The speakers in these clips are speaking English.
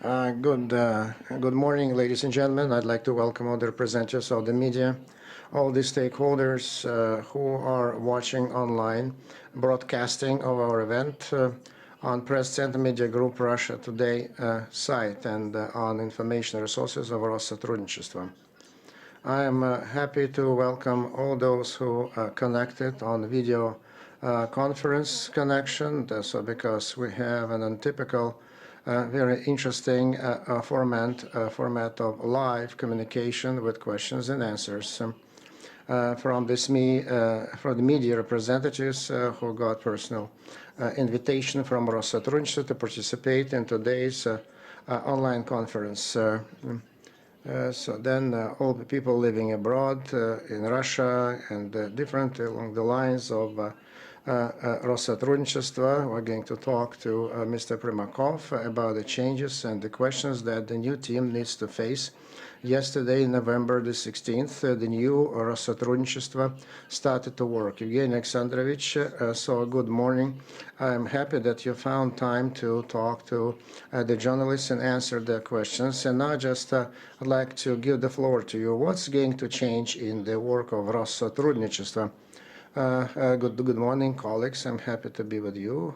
Good morning, ladies and gentlemen. I'd like to welcome all the representatives of the media, all the stakeholders who are watching online broadcasting of our event on Press Center Media Group Russia Today site and on information resources of Россотрудничества. I am happy to welcome all those who connected on video conference connection, because we have an untypical very interesting format of live communication with questions and answers from the media representatives who got personal invitation from Россотрудничества to participate in today's online conference. So then all the people living abroad in Russia and different along the lines of Россотрудничества. We're going to talk to Mr. Primakov about the changes and the questions that the new team needs to face. Yesterday, November the 16th, the new Россотрудничества started to work. Evgeny Alexandrovich, so good morning. I'm happy that you found time to talk to the journalists and answer their questions. And now I'd like to give the floor to you. What's going to change in the work of Россотрудничества? Good morning, colleagues. I'm happy to be with you.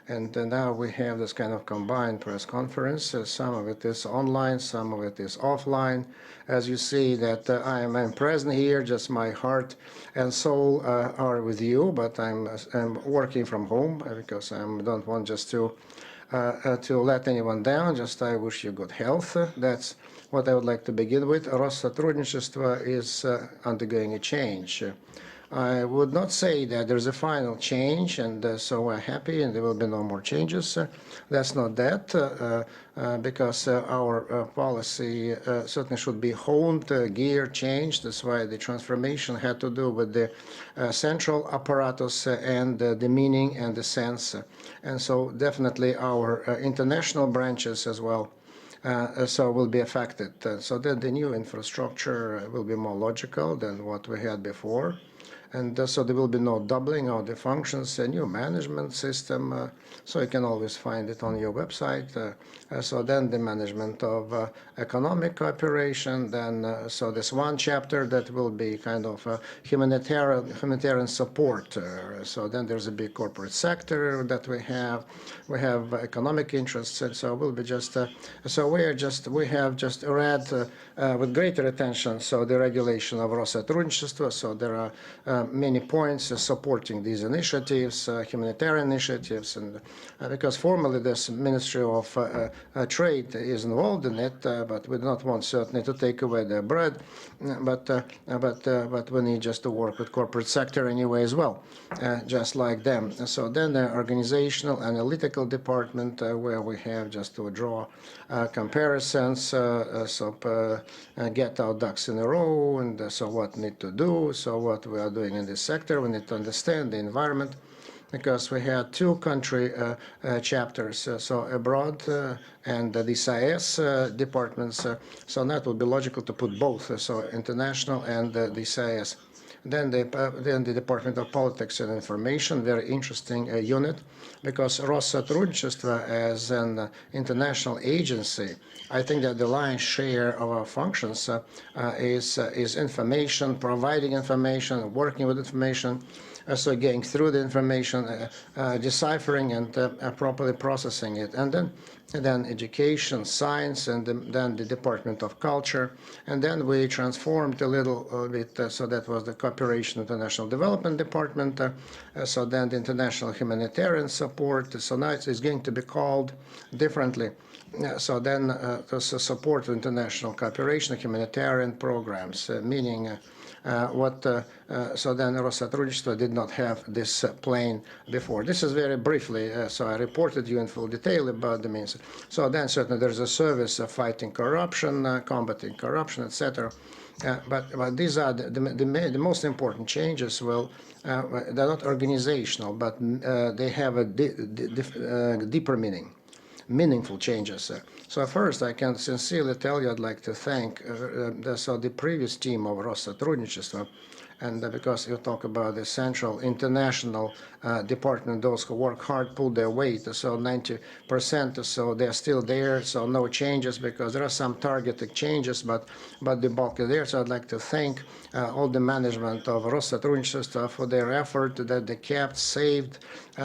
And now we have this kind of combined press conference. Some of it is online, some of it is offline. As you see that I'm present here, just my heart and soul are with you, but I'm working from home because I don't want just to let anyone down. Just I wish you good health. That's what I would like to begin with. Россотрудничество is undergoing a change. I would not say that there's a final change, and so we're happy and there will be no more changes. That's not that, because our policy certainly should be honed, geared, changed. That's why the transformation had to do with the central apparatus and the meaning and the sense. And so definitely our international branches as well so will be affected. So that the new infrastructure will be more logical than what we had before. And so there will be no doubling of the functions, a new management system, so you can always find it on your website. So then the management of economic cooperation, then so this one chapter that will be kind of humanitarian support. So then there's a big corporate sector that we have economic interests, and so we'll be just so we have just read with greater attention so the regulation of Россотрудничества. So there are many points supporting these initiatives, humanitarian initiatives, and because formally this Ministry of Trade is involved in it, but we do not want certainly to take away their bread, but we need just to work with corporate sector anyway as well, just like them. So then the organizational analytical department where we have just to draw comparisons, get our ducks in a row, and so what need to do, so what we are doing in this sector. We need to understand the environment because we had two country chapters, so abroad and the CIS departments. So that would be logical to put both, so international and the CIS. Then the Department of Politics and Information, very interesting unit, because Россотрудничество as an international agency, I think that the lion's share of our functions is information, providing information, working with information, so going through the information, deciphering and properly processing it, and then education, science, and then the Department of Culture, and then we transformed a little bit, so that was the Cooperation International Development Department, so then the International Humanitarian Support, so now it is going to be called differently. So then to support international cooperation, humanitarian programs, meaning so then Россотрудничество did not have this plane before. This is very briefly, so I reported you in full detail about the means. So then certainly there's a service of fighting corruption, combating corruption, etc. But these are the most important changes. Well, they're not organizational, but they have a deeper meaning. Meaningful changes. So first, I can sincerely tell you I'd like to thank the previous team of Россотрудничества and because you talk about the central international department, those who work hard pull their weight, so 90%, so they're still there, so no changes because there are some targeted changes, but the bulk is there. So I'd like to thank all the management of Россотрудничества for their effort that they kept, saved,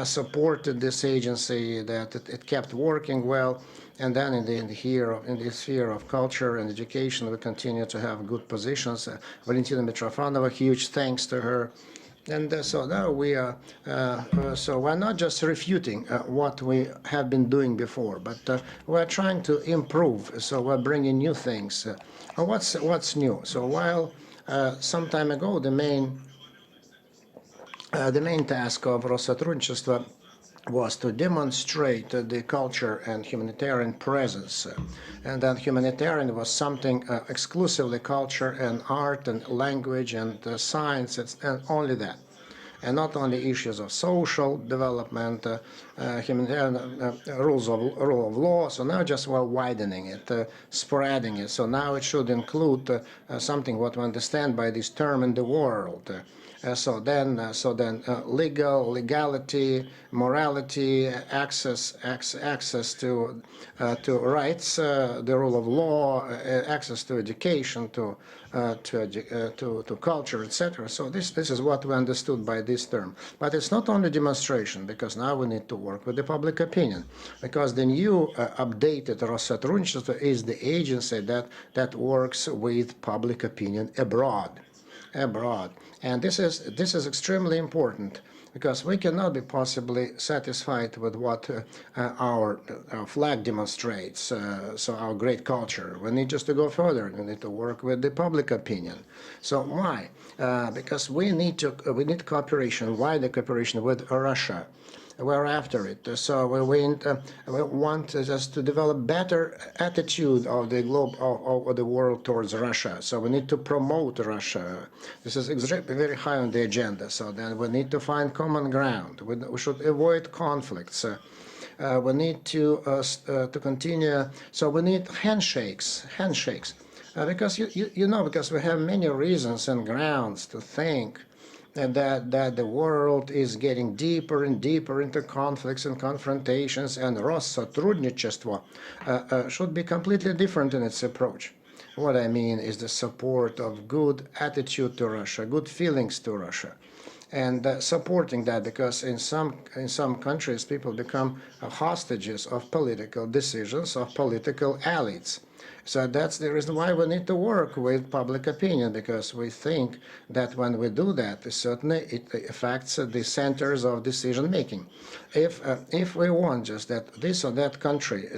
supported this agency, that it kept working well. And then in the sphere of culture and education, we continue to have good positions. Valentina Mitrofanova, huge thanks to her. And so now we are, so we're not just refuting what we have been doing before, but we're trying to improve. So we're bringing new things. What's new? So while some time ago the main task of Россотрудничества was to demonstrate the culture and humanitarian presence. And then humanitarian was something exclusively culture and art and language and science, and only that. And not only issues of social development, humanitarian rule of law. So now just we're widening it, spreading it. So now it should include something what we understand by this term in the world. So then legality, morality, access to rights, the rule of law, access to education, to culture, etc. So this is what we understood by this term. But it's not only demonstration, because now we need to work with the public opinion, because the new updated Россотрудничество is the agency that works with public opinion abroad. And this is extremely important, because we cannot be possibly satisfied with what our flag demonstrates, so our great culture. We need just to go further. We need to work with the public opinion. So why? Because we need cooperation. Why the cooperation with Russia? We're after it. So we want just to develop better attitude of the globe, of the world towards Russia. So we need to promote Russia. This is very high on the agenda. So then we need to find common ground. We should avoid conflicts. We need to continue. So we need handshakes. Because because we have many reasons and grounds to think that the world is getting deeper and deeper into conflicts and confrontations, and Россотрудничество should be completely different in its approach. What I mean is the support of good attitude to Russia, good feelings to Russia, and supporting that, because in some countries people become hostages of political decisions of political elites. So that's the reason why we need to work with public opinion, because we think that when we do that, certainly it affects the centers of decision making. If we want just that this or that country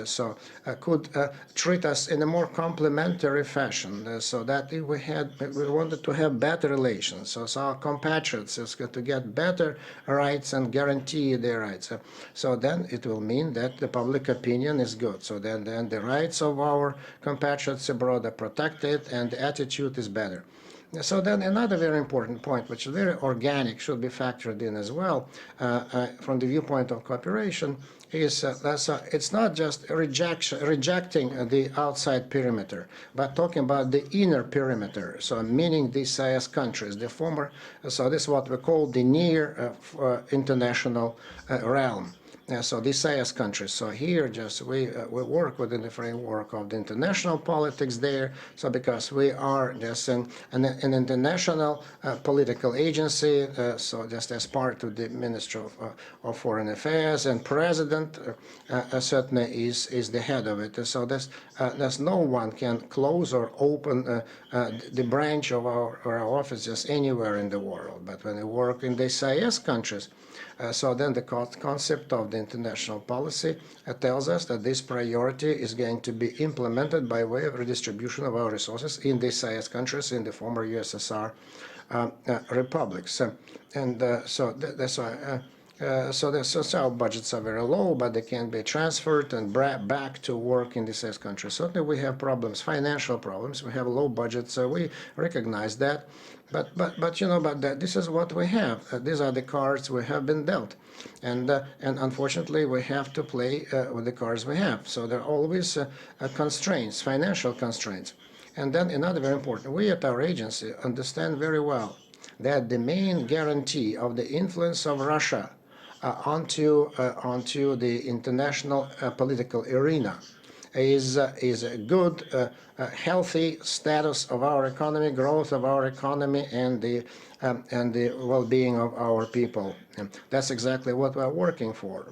could treat us in a more complementary fashion, so that if we wanted to have better relations, so our compatriots to get better rights and guarantee their rights, so then it will mean that the public opinion is good. So then the rights of our compatriots abroad are protected and the attitude is better. So then another very important point, which is very organic, should be factored in as well from the viewpoint of cooperation, is it's not just rejecting the outside perimeter, but talking about the inner perimeter, so meaning the CIS countries, the former, so this is what we call the near international realm. So the CIS countries. So here, just we work within the framework of the international politics there. So because we are just an international political agency, so just as part of the Ministry of Foreign Affairs, and President certainly is the head of it. So there's no one can close or open the branch of our office just anywhere in the world. But when we work in the CIS countries, so then the concept of the international policy tells us that this priority is going to be implemented by way of redistribution of our resources in the CIS countries, in the former USSR republics. And so that's why. So our budgets are very low, but they can be transferred and back to work in the CIS countries. Certainly we have problems, financial problems. We have low budgets, so we recognize that. But this is what we have. These are the cards we have been dealt, and unfortunately we have to play with the cards we have. So there are always constraints, financial constraints. And then another very important, we at our agency understand very well that the main guarantee of the influence of Russia onto the international political arena is a good, healthy status of our economy, growth of our economy, and the well-being of our people. And that's exactly what we're working for,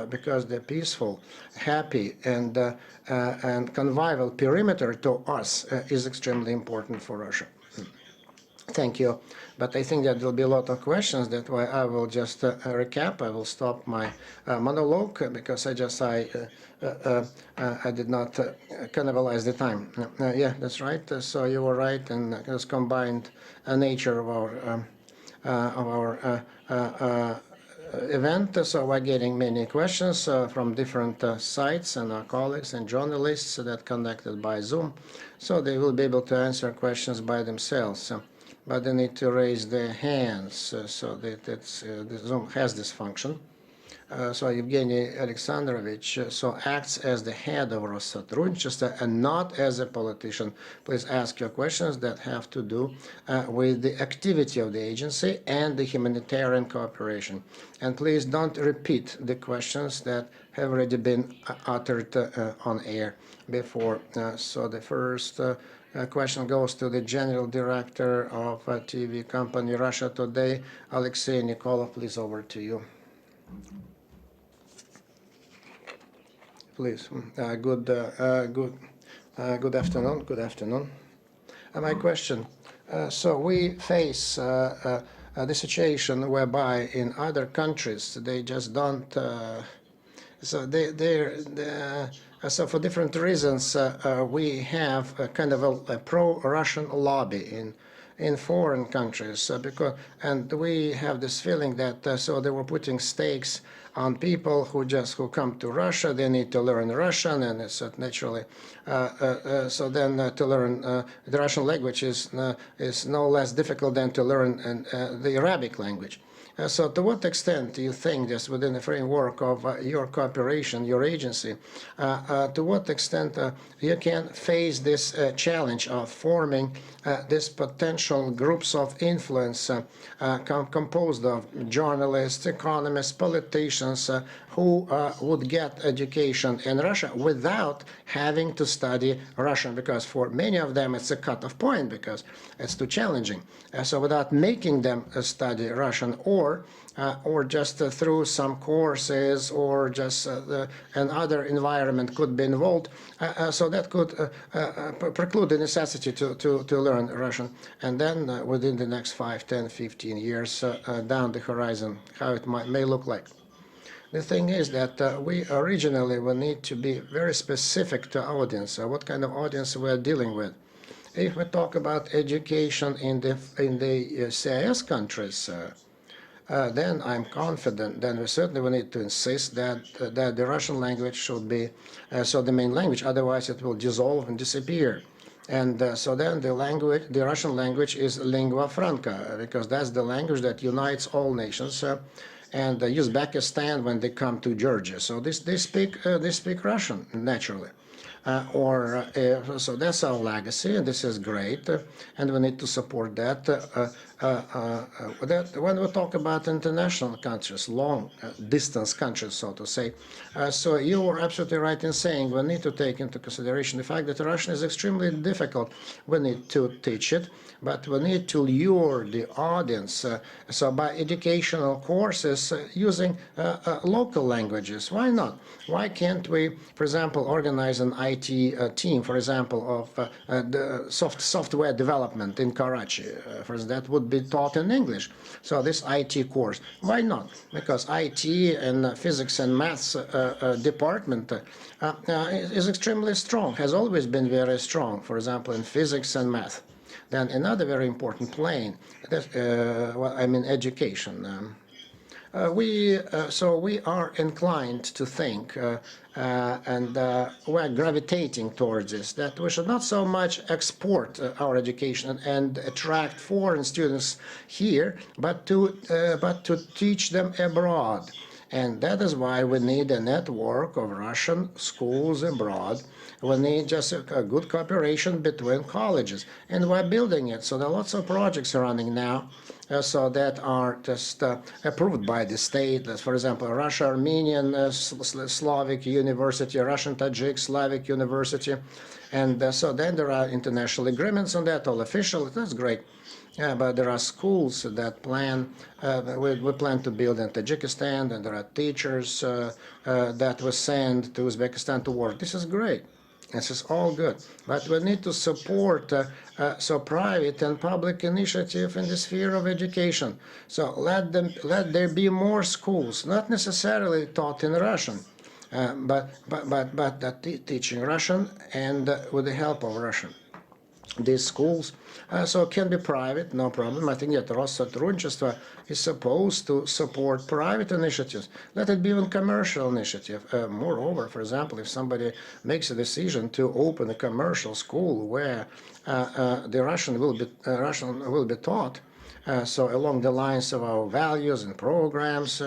because the peaceful, happy, and convivial perimeter to us is extremely important for Russia. Thank you. But I think that there'll be a lot of questions. That's why I will just recap. I will stop my monologue because I did not cannibalize the time. Yeah, that's right. So you were right, and this combined nature of our event. So we're getting many questions from different sites and our colleagues and journalists that connected by Zoom. So they will be able to answer questions by themselves. But they need to raise their hands, so that the Zoom has this function. So Evgeny Alexandrovich acts as the head of Россотрудничества and not as a politician. Please ask your questions that have to do with the activity of the agency and the humanitarian cooperation. And please don't repeat the questions that have already been uttered on air before. So the first question goes to the General Director of TV company Russia Today, Alexei Nikolov. Please, over to you. Please. Good afternoon. Good afternoon. My question. So we face the situation whereby in other countries they just don't. So so for different reasons, we have a kind of a pro-Russian lobby in foreign countries, and we have this feeling that so they were putting stakes on people who come to Russia. They need to learn Russian, and it's naturally so then to learn the Russian language is no less difficult than to learn the Arabic language. So to what extent do you think, just within the framework of your cooperation, your agency, to what extent you can face this challenge of forming these potential groups of influence composed of journalists, economists, politicians who would get education in Russia without having to study Russian, because for many of them it's a cut-off point because it's too challenging. So without making them study Russian, or just through some courses, or just another environment could be involved, so that could preclude the necessity to learn Russian. And then within the next 5, 10, 15 years down the horizon, how it may look like. The thing is that we originally will need to be very specific to audience, what kind of audience we're dealing with. If we talk about education in the CIS countries, then I'm confident. Then we certainly will need to insist that the Russian language should be so the main language. Otherwise, it will dissolve and disappear. And so then the Russian language is lingua franca, because that's the language that unites all nations. And Uzbekistan, when they come to Georgia, so they speak Russian naturally. So that's our legacy, and this is great, and we need to support that. When we talk about international countries, long-distance countries, so to say, so you were absolutely right in saying we need to take into consideration the fact that Russian is extremely difficult. We need to teach it, but we need to lure the audience. So by educational courses using local languages, why not? Why can't we, for example, organize an IT team, for example, of the software development in Karachi? For instance, that would be taught in English. So this IT course, why not? Because IT and physics and maths department is extremely strong, has always been very strong, for example, in physics and math. Then another very important plane, education. So we are inclined to think, and we're gravitating towards this, that we should not so much export our education and attract foreign students here, but to teach them abroad. And that is why we need a network of Russian schools abroad, We need just a good cooperation between colleges, and we're building it. So there are lots of projects running now. So that are just approved by the state. For example, Russia-Armenian Slavic University, Russian-Tajik Slavic University, and so then there are international agreements on that, all official. That's great. Yeah, but there are schools that plan, we plan to build in Tajikistan, and there are teachers that we send to Uzbekistan to work. This is great. This is all good, but we need to support so private and public initiative in the sphere of education. So let there be more schools, not necessarily taught in Russian, but teaching Russian and with the help of Russian. These schools so can be private, no problem. I think that Россотрудничества is supposed to support private initiatives. Let it be even commercial initiative. Moreover, for example, if somebody makes a decision to open a commercial school where the Russian will be taught, so along the lines of our values and programs,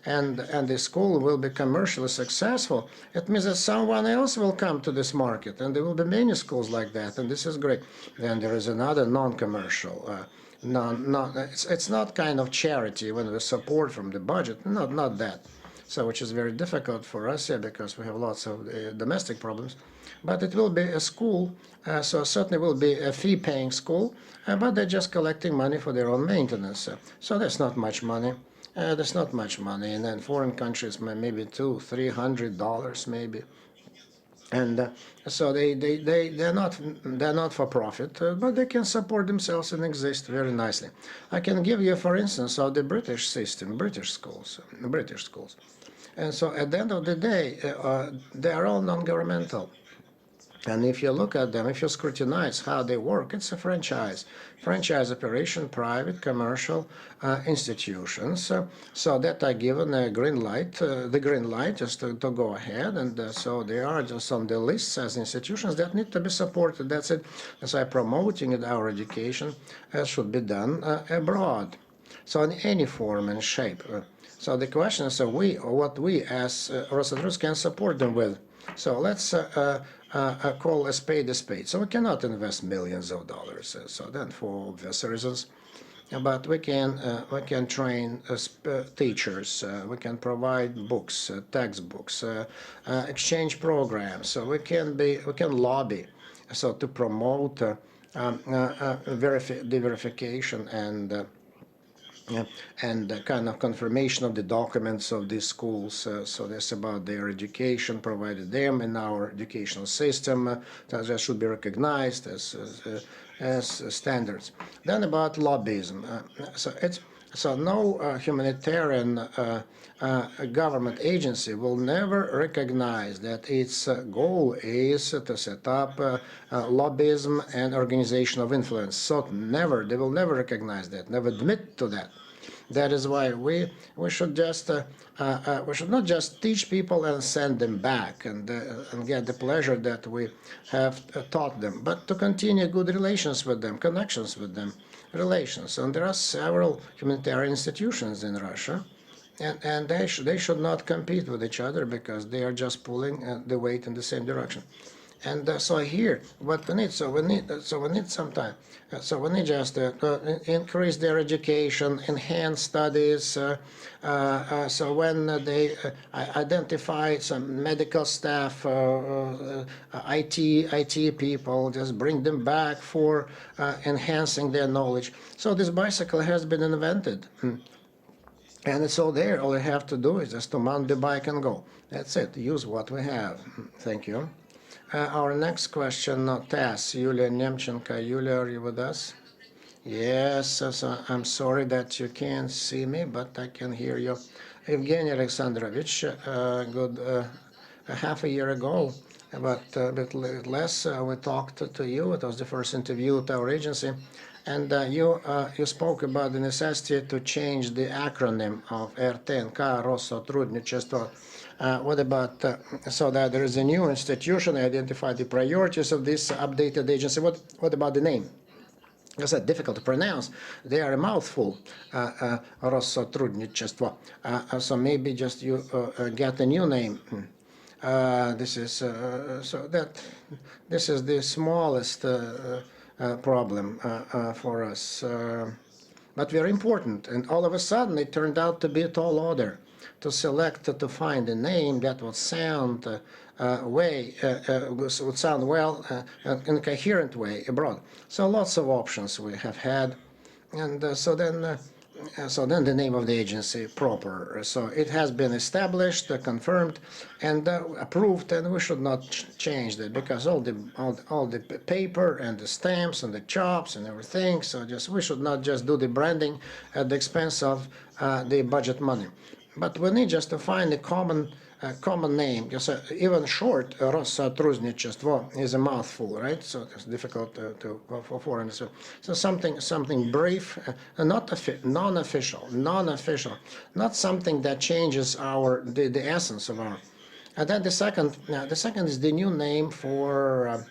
and the school will be commercially successful, it means that someone else will come to this market, and there will be many schools like that, and this is great. Then there is another non-commercial. It's not kind of charity when we support from the budget, not that. So which is very difficult for us here because we have lots of domestic problems. But it will be a school, so certainly will be a fee-paying school, but they're just collecting money for their own maintenance. So there's not much money. There's not much money, and then foreign countries maybe $200-300 maybe. And so they're not for profit, but they can support themselves and exist very nicely. I can give you, for instance, of the British system, British schools. And so at the end of the day, they are all non-governmental. And if you look at them, if you scrutinize how they work, it's a franchise operation, private, commercial institutions. So that are given a green light, the green light just to go ahead. And so they are just on the lists as institutions that need to be supported. That's it. As I promoting it, our education should be done abroad. So in any form and shape. So the question is, what we as Россотрудничество can support them with. So let's call a spade a spade. So we cannot invest millions of dollars. So then, for obvious reasons, but we can train teachers. We can provide books, textbooks, exchange programs. So we can lobby, so to promote the verification and the kind of confirmation of the documents of these schools. So that's about their education provided them in our educational system that should be recognized as standards. Then about lobbyism. So no humanitarian government agency will never recognize that its goal is to set up lobbyism and organization of influence. So they will never recognize that, never admit to that. That is why we should just we should not just teach people and send them back and get the pleasure that we have taught them, but to continue good relations with them, connections with them, relations. And there are several humanitarian institutions in Russia, and they should not compete with each other because they are just pulling the weight in the same direction. And so here, what we need, we need some time. So we need just increase their education, enhance studies. So when they identify some medical staff, IT people, just bring them back for enhancing their knowledge. So this bicycle has been invented. And it's all there. All you have to do is just to mount the bike and go. That's it. Use what we have. Thank you. Our next question, TASS, Yulia Nemchenko. Yulia, are you with us? Yes, so I'm sorry that you can't see me, but I can hear you. Evgeny Alexandrovich, half a year ago, about a bit less, we talked to you. It was the first interview at our agency. And you spoke about the necessity to change the acronym of RTNK, Россотрудничество. What about, so that there is a new institution, identify the priorities of this updated agency. What about the name? It's difficult to pronounce. They are a mouthful, Россотрудничество. So maybe just you get a new name. This is so that this is the smallest problem for us, but very important. And all of a sudden, it turned out to be a tall order to select to find a name that would sound would sound well in a coherent way abroad. So lots of options we have had, and so then the name of the agency proper. So it has been established, confirmed, and approved, and we should not change that because all the paper and the stamps and the chops and everything. So we should not just do the branding at the expense of the budget money. But we need just to find a common name. Because even short, Россотрудничества is a mouthful, right? So it's difficult for foreigners. So something brief, non-official, not something that changes the essence of our. And then the second is the new name for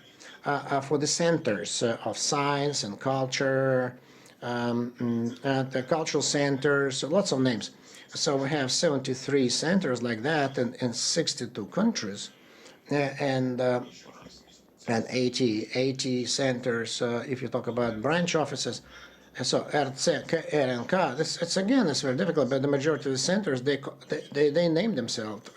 the centers of science and culture, the cultural centers, lots of names. So we have 73 centers like that in 62 countries, and 80 centers if you talk about branch offices. And so RC, ENG, it's very difficult, but the majority of the centers, they named themselves.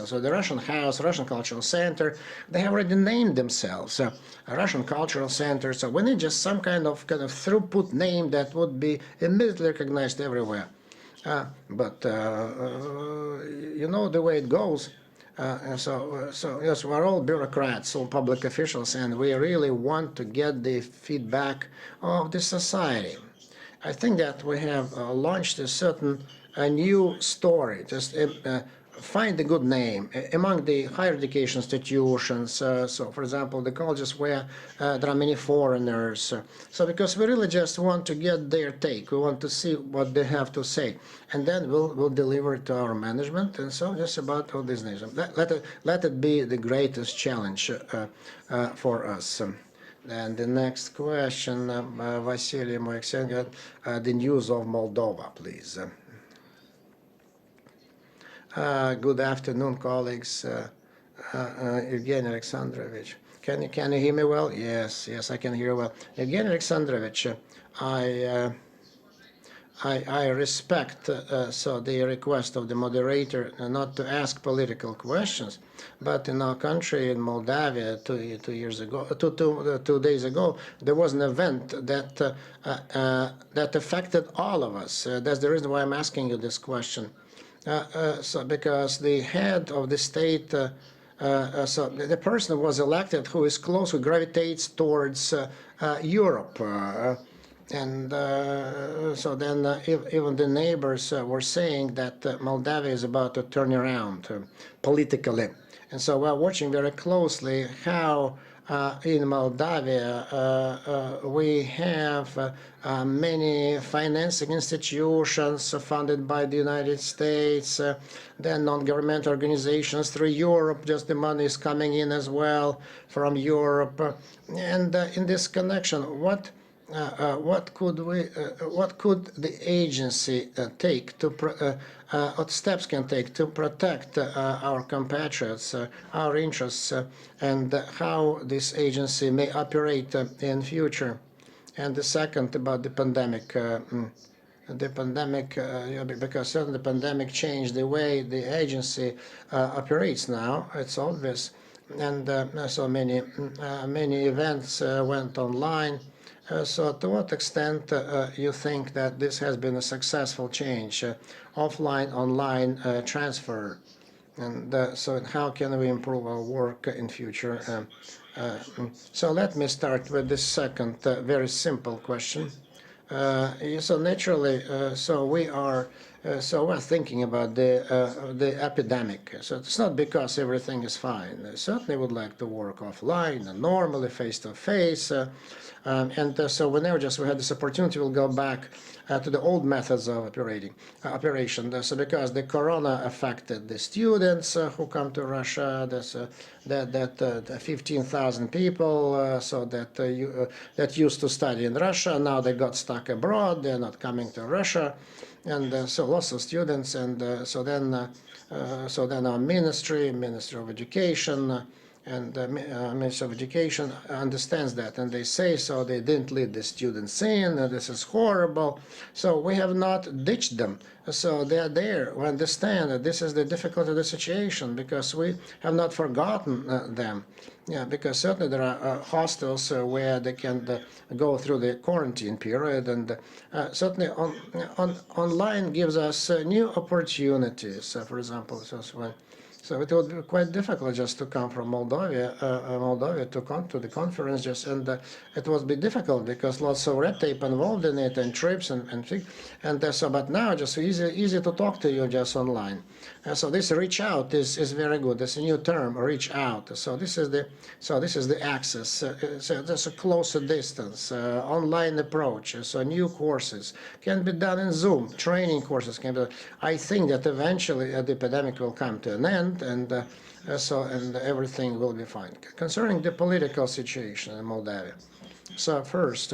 So the Russian House, Russian Cultural Center, they have already named themselves. A Russian Cultural Center. So we need just some kind of throughput name that would be immediately recognized everywhere. But you know the way it goes. So yes, we're all bureaucrats, all public officials, and we really want to get the feedback of the society. I think that we have launched a new story. Just find a good name among the higher education institutions. So, for example, the colleges where there are many foreigners. So, because we really just want to get their take, we want to see what they have to say, and then we'll deliver it to our management. And so, just about all these names. Let it be the greatest challenge for us. And the next question, Vasily Moeksenko, the news of Moldova, please. Good afternoon, colleagues. Evgeny Alexandrovich. Can you hear me well? Yes, I can hear well. Evgeny Alexandrovich, I respect the request of the moderator not to ask political questions, but in our country, in Moldavia, 2 days ago, there was an event that affected all of us. That's the reason why I'm asking you this question. Because the head of the state, so the person who was elected who is close, who gravitates towards Europe. And so then even the neighbors were saying that Moldavia is about to turn around politically. And so we're watching very closely how in Moldavia we have many financing institutions funded by the United States, then non-governmental organizations through Europe, just the money is coming in as well from Europe. And in this connection, what could the agency take to what steps can take to protect our compatriots, our interests, and how this agency may operate in future? And the second about the pandemic. Because certainly the pandemic changed the way the agency operates now. It's obvious, and so many events went online. So to what extent you think that this has been a successful change, offline-online transfer, and so how can we improve our work in future? So let me start with the second very simple question. So naturally, we're thinking about the epidemic. So it's not because everything is fine. I certainly would like to work offline and normally face-to-face. So whenever we had this opportunity, we'll go back to the old methods of operation. So because the corona affected the students who come to Russia, that 15,000 people that used to study in Russia, now they got stuck abroad, they're not coming to Russia. And so lots of students, and so then our Ministry of Education and Ministry of Education understands that, and they say so they didn't let the students in, and this is horrible. So we have not ditched them. So they are there. We understand that this is the difficulty of the situation, because we have not forgotten them. Yeah, because certainly there are hostels where they can go through the quarantine period, and certainly online gives us new opportunities. For example, so it would be quite difficult just to come from Moldova to the conference, just, and it would be difficult because lots of red tape involved in it, and trips and so. But now just easy to talk to you just online. So this reach out is very good. It's a new term, reach out. So this is the access. So there's a closer distance, online approach. So new courses can be done in Zoom. Training courses can be. I think that eventually the epidemic will come to an end, and everything will be fine. Concerning the political situation in Moldavia, so first,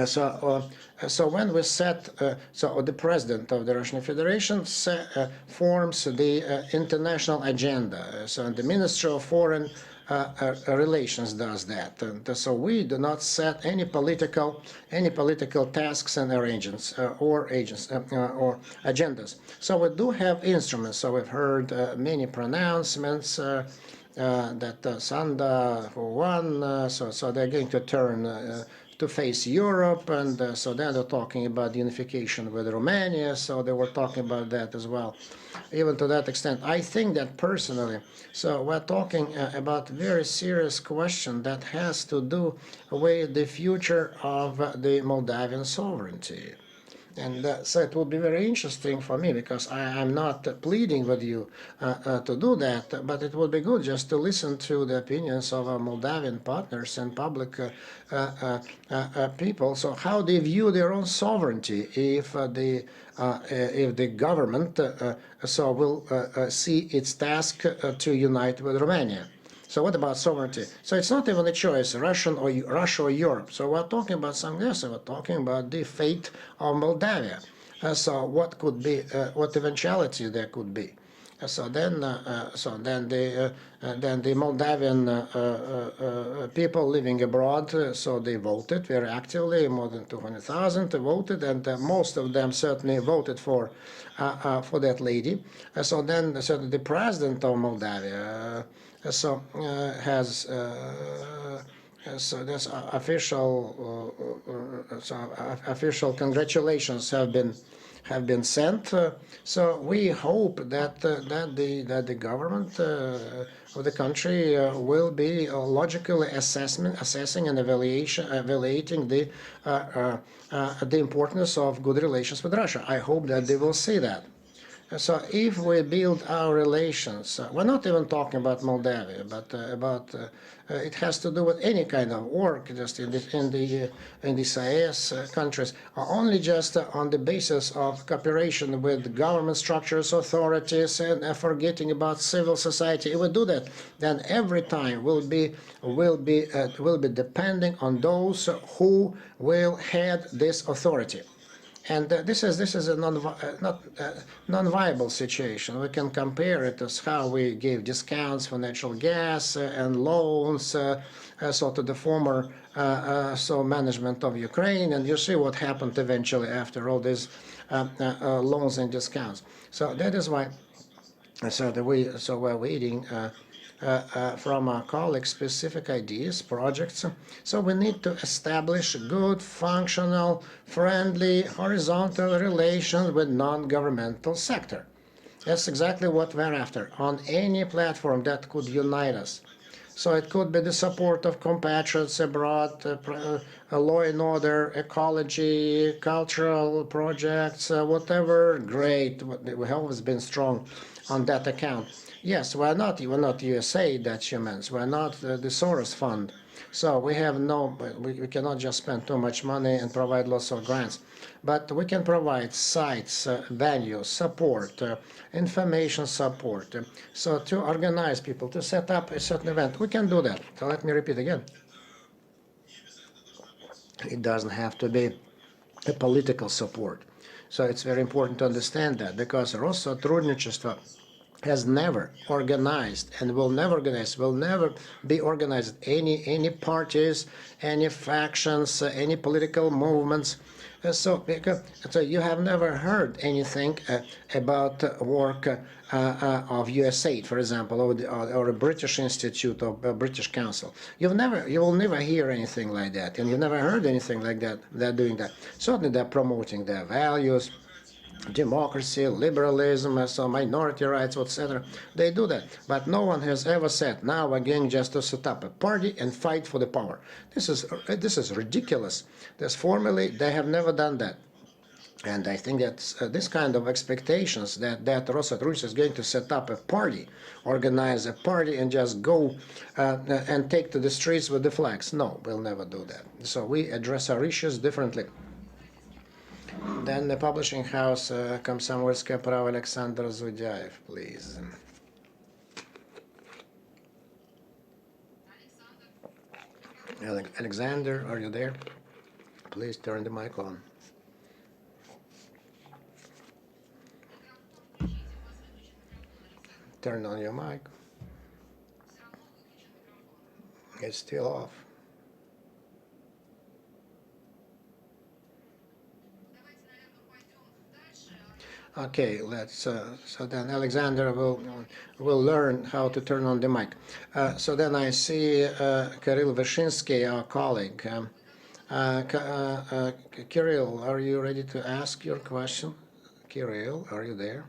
so when we set, the president of the Russian Federation forms the international agenda. So the Ministry of Foreign Relations does that, and so we do not set any political tasks and arrangements or agendas. So we do have instruments. So we've heard many pronouncements that Sanda for one. So they're going to turn to face Europe, and so then they're talking about unification with Romania. So they were talking about that as well. Even to that extent, I think that personally, so we're talking about a very serious question that has to do with the future of the Moldavian sovereignty. And so it will be very interesting for me, because I'm not pleading with you to do that, but it would be good just to listen to the opinions of our Moldavian partners and public people. So how they view their own sovereignty if the government will see its task to unite with Romania. So what about sovereignty? So it's not even a choice, Russia or Europe. So we're talking about something else. We're talking about the fate of Moldavia. So what could be, what eventuality there could be? So then the Moldavian people living abroad, so they voted very actively. More than 200,000 voted, and most of them certainly voted for that lady. So then the president of Moldavia has this official congratulations have been sent. So we hope that the government of the country will be logically assessing and evaluating the importance of good relations with Russia. I hope that they will see that. So if we build our relations, we're not even talking about Moldavia, but it has to do with any kind of work, just in the CIS countries, only just on the basis of cooperation with government structures, authorities, and forgetting about civil society. If we do that, then every time will be depending on those who will head this authority. And this is a non-viable situation. We can compare it as how we gave discounts for natural gas and loans to the former management of Ukraine, and you see what happened eventually after all these loans and discounts. So that is why. We're waiting from our colleagues specific ideas, projects. So we need to establish good, functional, friendly, horizontal relations with non-governmental sector. That's exactly what we're after on any platform that could unite us. So it could be the support of compatriots abroad, law and order, ecology, cultural projects, whatever. Great. We have always been strong on that account. Yes, we're not USA Dutchmans. We're not the Soros Fund. So we have we cannot just spend too much money and provide lots of grants. But we can provide sites, venues, support, information support. So to organize people, to set up a certain event, we can do that. So let me repeat again. It doesn't have to be a political support. So it's very important to understand that, because Россотрудничество has never organized and will never be organized any parties, any factions, any political movements. So you have never heard anything about work of USAID, for example, or a British Institute or a British Council. You will never hear anything like that, and you've never heard anything like that. They're doing that. Certainly, they're promoting their values, democracy, liberalism, so minority rights, etc. They do that, but no one has ever said, now we're going just to set up a party and fight for the power. This is ridiculous. This formally, they have never done that. And I think that this kind of expectations that Россотрудничество is going to set up a party, organize a party, and just go and take to the streets with the flags. No, we'll never do that. So we address our issues differently. Then the publishing house, Комсомольская правда, Alexander Zudyaev, please. Alexander, are you there? Please turn the mic on. Turn on your mic. It's still off. Okay, let's. So then Alexander will learn how to turn on the mic. So then I see Kirill Vyshinsky, our colleague. Kirill, are you ready to ask your question? Kirill, are you there?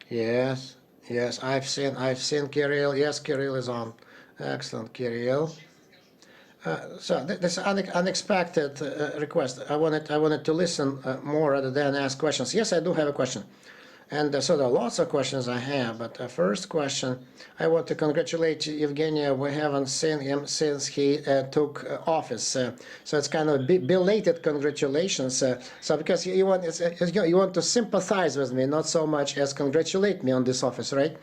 Yes, yes. I've seen Kirill. Yes, Kirill is on. Excellent, Kirill. So this unexpected request. I wanted to listen more rather than ask questions. Yes, I do have a question, and so there are lots of questions I have. But first question, I want to congratulate Evgeny. We haven't seen him since he took office, so it's kind of belated congratulations. So because you want to sympathize with me, not so much as congratulate me on this office, right?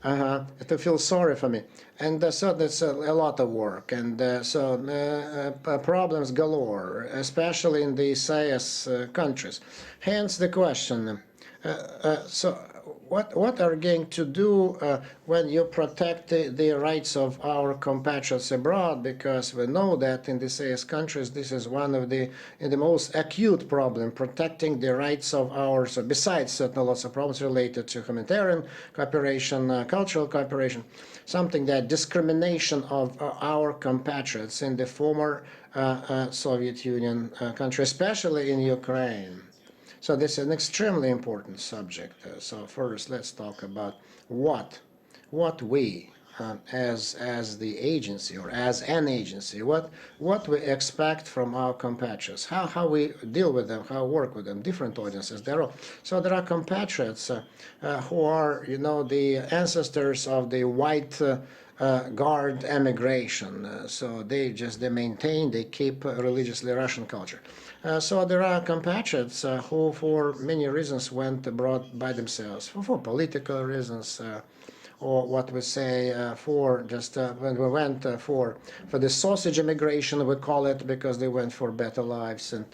To feel sorry for me. And so that's a lot of work, and problems galore, especially in the CIS countries. Hence the question, so what are you going to do when you protect the rights of our compatriots abroad? Because we know that in the CIS countries, this is one of the most acute problem, protecting the rights of ours, so besides certain lots of problems related to humanitarian cooperation, cultural cooperation, something that discrimination of our compatriots in the former Soviet Union country, especially in Ukraine. So this is an extremely important subject. So first, let's talk about what we, as the agency or as an agency, what we expect from our compatriots, how we deal with them, how we work with them, different audiences. There are compatriots who are, the ancestors of the white guard emigration. So they keep religiously Russian culture. So there are compatriots who, for many reasons, went abroad by themselves, for political reasons, or what we say for just when we went for the sausage immigration, we call it, because they went for better lives, and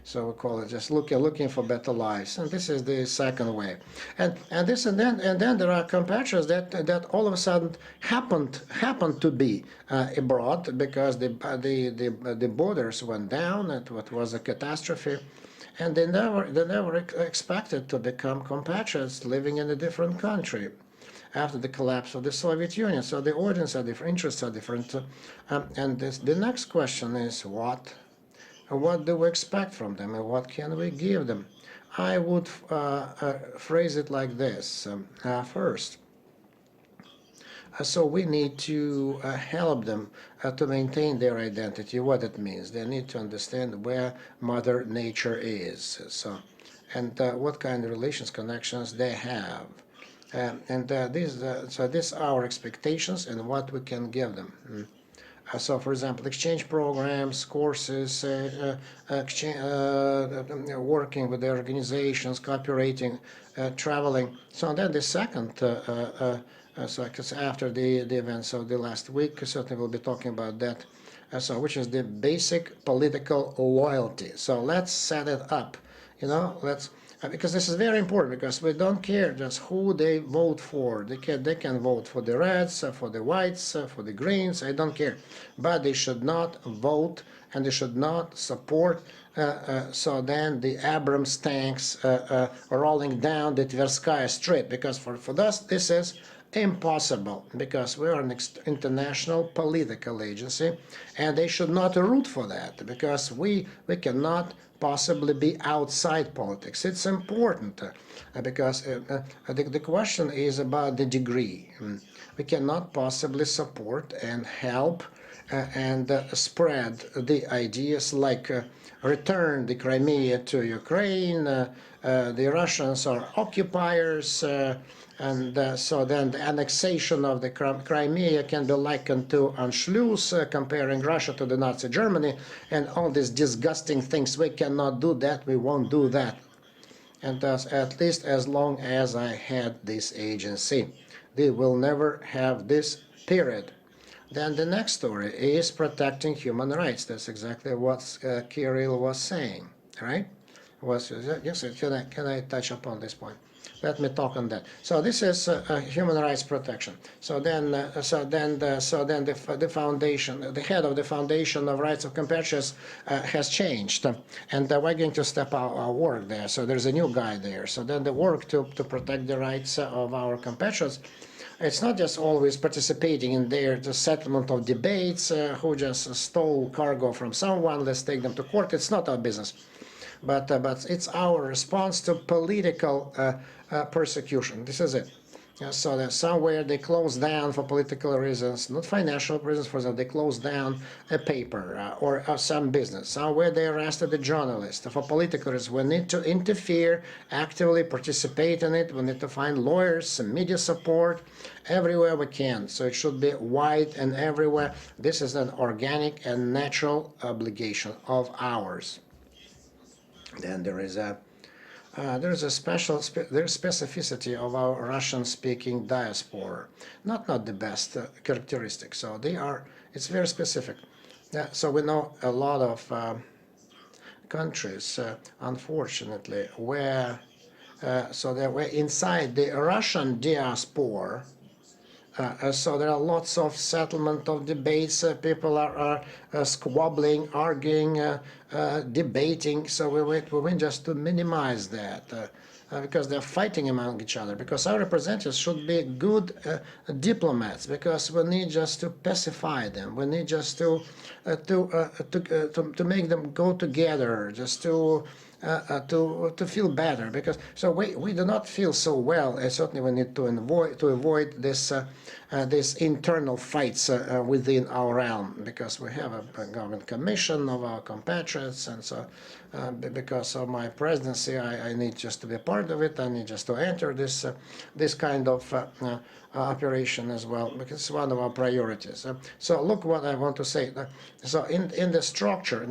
so we call it just looking for better lives. And this is the second way. And then there are compatriots that all of a sudden happened to be abroad because the borders went down. It was a catastrophe. And they never expected to become compatriots living in a different country after the collapse of the Soviet Union. So the audience are different, interests are different. And the next question is what do we expect from them, and what can we give them? I would phrase it like this. First, so we need to help them to maintain their identity, what it means. They need to understand where Mother Nature is, and what kind of relations, connections they have. These are our expectations and what we can give them. So, for example, exchange programs, courses, working with the organizations, cooperating, traveling. So then the second, so after the events of the last week, certainly we'll be talking about that. so which is the basic political loyalty. So let's set it up, let's because this is very important, because we don't care just who they vote for. They can vote for the Reds, for the Whites, for the Greens. I don't care, but they should not vote and they should not support. So then the Abrams tanks rolling down the Tverskaya Strait, because for us this is impossible, because we are an international political agency, and they should not root for that, because we cannot possibly be outside politics. It's important because the question is about the degree. We cannot possibly support and help and spread the ideas like return the Crimea to Ukraine, the Russians are occupiers, and so then the annexation of the Crimea can be likened to Anschluss, comparing Russia to the Nazi Germany, and all these disgusting things. We cannot do that, we won't do that. And thus, at least as long as I had this agency, they will never have this, period. Then the next story is protecting human rights. That's exactly what Kirill was saying, right? Yes, can I touch upon this point? Let me talk on that. So this is human rights protection. So then, the foundation, the head of the Foundation of Rights of Compatriots has changed, and we're going to step our work there. So there's a new guy there. So then the work to protect the rights of our compatriots. It's not just always participating in the settlement of debates, who just stole cargo from someone, let's take them to court. It's not our business. But it's our response to political persecution. This is it. So that somewhere they close down for political reasons, not financial reasons, for example, they close down a paper or some business. Somewhere they arrested a journalist for political reasons. We need to interfere, actively participate in it. We need to find lawyers, some media support, everywhere we can. So it should be wide and everywhere. This is an organic and natural obligation of ours. Then there is a there's specificity of our Russian-speaking diaspora. Not the best characteristic. So it's very specific. So we know a lot of countries, unfortunately, where so they were inside the Russian diaspora. So there are lots of settlement of debates. People are squabbling, arguing, debating. So we went just to minimize that because they're fighting among each other. Because our representatives should be good diplomats. Because we need just to pacify them. We need just to make them go together. Just to feel better, because so we do not feel so well, and certainly we need to avoid this these internal fights within our realm, because we have a government commission of our compatriots, and so because of my presidency, I need just to be a part of it. I need just to enter this this kind of operation as well, because it's one of our priorities. So look what I want to say. So in the structure,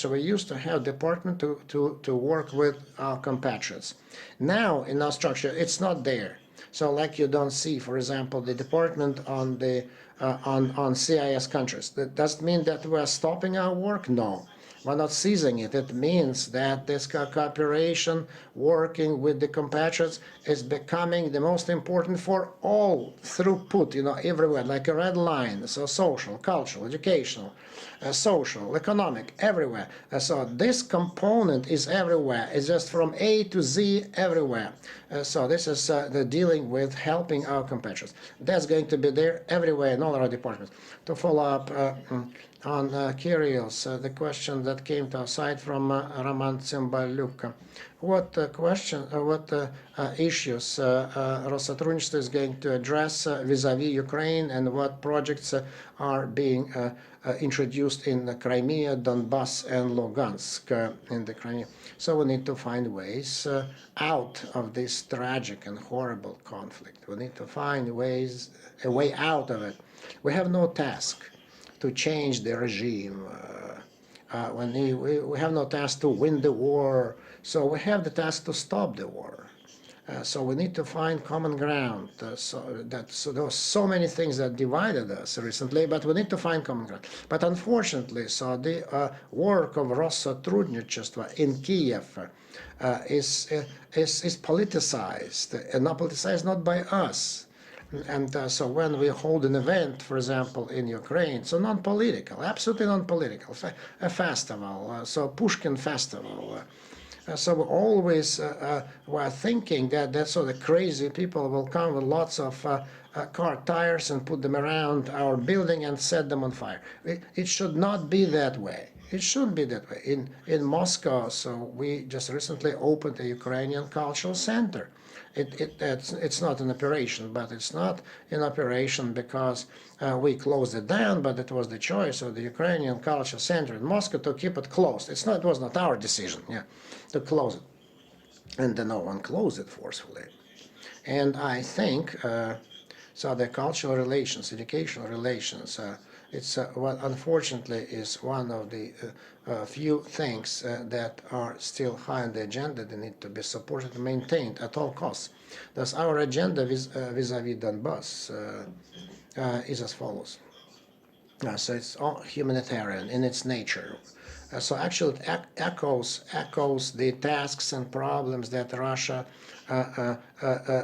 we used to have department to work with our compatriots. Now in our structure, it's not there. So like you don't see, for example, the department on the on CIS countries. That doesn't mean that we're stopping our work. No. We're not seizing it. It means that this cooperation, working with the compatriots, is becoming the most important for all throughput, everywhere, like a red line. So social, cultural, educational, social, economic, everywhere. So this component is everywhere. It's just from A to Z, everywhere. So this is the dealing with helping our compatriots. That's going to be there everywhere in all our departments. To follow up on Kirill's, the question that came to our side from Roman Cymbaluk. What issues Россотрудничество is going to address vis-à-vis Ukraine, and what projects are being introduced in the Crimea, Donbass, and Lugansk in the Crimea. So we need to find ways out of this tragic and horrible conflict. We need to find a way out of it. We have no task to change the regime. We have no task to win the war, so we have the task to stop the war. So we need to find common ground. So there were so many things that divided us recently, but we need to find common ground. But unfortunately, so the work of Россотрудничества in Kiev is politicized, and not politicized not by us. And so when we hold an event, for example, in Ukraine, so non-political, absolutely non-political, a festival, so Pushkin Festival. So we always were thinking that so the crazy people will come with lots of car tires and put them around our building and set them on fire. It should not be that way. It shouldn't be that way. In Moscow, so we just recently opened a Ukrainian Cultural Center. It's not an operation, but it's not an operation because we closed it down, but it was the choice of the Ukrainian Cultural Center in Moscow to keep it closed. It was not our decision, to close it. And then no one closed it forcefully. And I think, so the cultural relations, educational relations, it's what unfortunately is one of the few things that are still high on the agenda that need to be supported and maintained at all costs. Thus, our agenda vis-à-vis Donbass is as follows. So it's all humanitarian in its nature. So actually it echoes the tasks and problems that Russia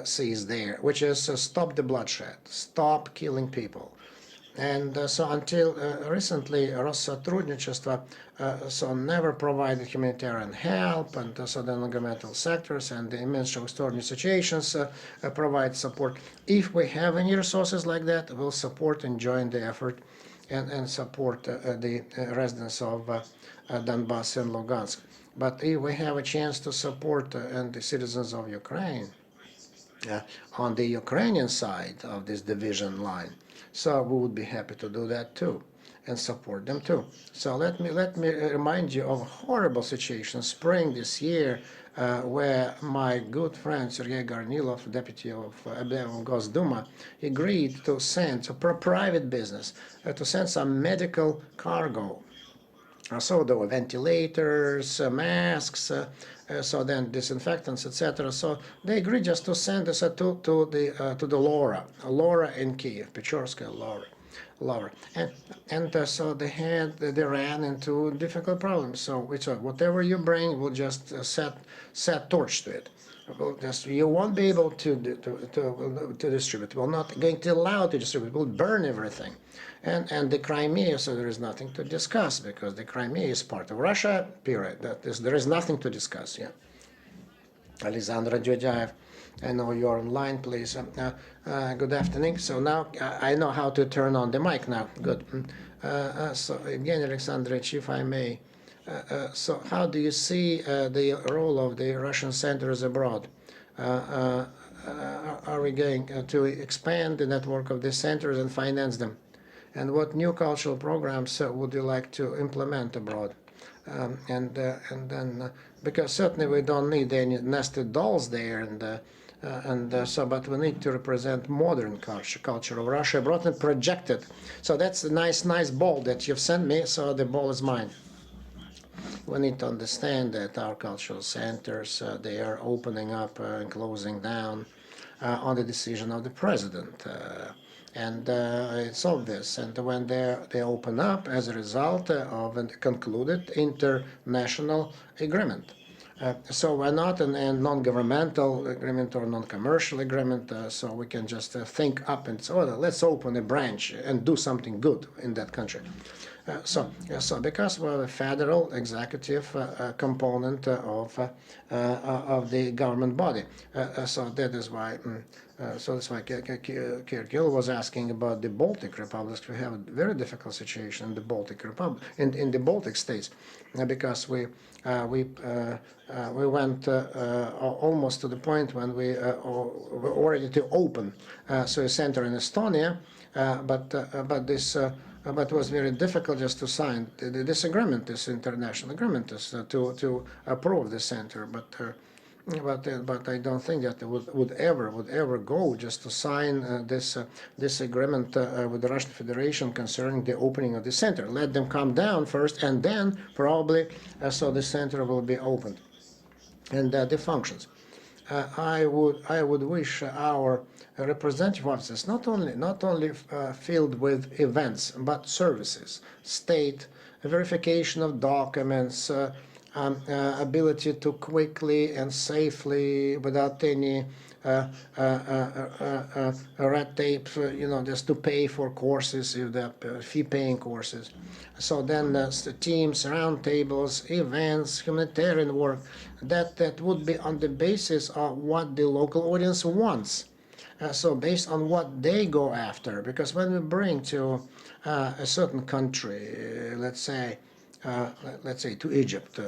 sees there, which is stop the bloodshed, stop killing people. And so until recently, Россотрудничества so never provided humanitarian help, and so the non-governmental sectors and the Ministry of Extraordinary Situations provide support. If we have any resources like that, we'll support and join the effort and support the residents of Donbass and Lugansk. But if we have a chance to support and the citizens of Ukraine on the Ukrainian side of this division line, so we would be happy to do that too and support them too. So let me remind you of a horrible situation spring this year where my good friend Sergei Garnilov, deputy of Gosduma, agreed to send a private business to send some medical cargo. So there were ventilators, masks, so then disinfectants, etc. So they agreed just to send this to the Laura in Kiev, Pechorskaya Laura, and so they ran into difficult problems. So we said, whatever you bring, we'll just set torch to it. You won't be able to distribute. We're not going to allow to distribute. We'll burn everything. And the Crimea, so there is nothing to discuss because the Crimea is part of Russia, period. There is nothing to discuss, Alexandra Djodjaev, I know you're online, please. Good afternoon. So now I know how to turn on the mic now. Good. So Evgeny Alexandrovich, if I may, so how do you see the role of the Russian centers abroad? Are we going to expand the network of these centers and finance them? And what new cultural programs would you like to implement abroad? And then, because certainly we don't need any nested dolls there, but we need to represent modern culture of Russia abroad and project it. So that's a nice ball that you've sent me, so the ball is mine. We need to understand that our cultural centers, they are opening up and closing down on the decision of the president. And it's obvious. And when they open up as a result of a concluded international agreement. So we're not in a non-governmental agreement or non-commercial agreement, so we can just think up and say, oh, let's open a branch and do something good in that country. So because we're a federal executive component of the government body, so that is why. So that's why Kirill was asking about the Baltic republics. We have a very difficult situation in the Baltic Republic, in the Baltic states, because we went almost to the point when we were ready to open so a center in Estonia, but it was very difficult just to sign this agreement, this international agreement, to approve the center. But I don't think that it would ever go just to sign this agreement with the Russian Federation concerning the opening of the center. Let them come down first, and then probably so the center will be opened and the functions. I would wish our representative offices not only filled with events but services, state verification of documents, ability to quickly and safely, without any red tape, just to pay for courses, if they're fee-paying courses. So then the teams, roundtables, events, humanitarian work, that would be on the basis of what the local audience wants. So based on what they go after, because when we bring to a certain country, let's say to Egypt.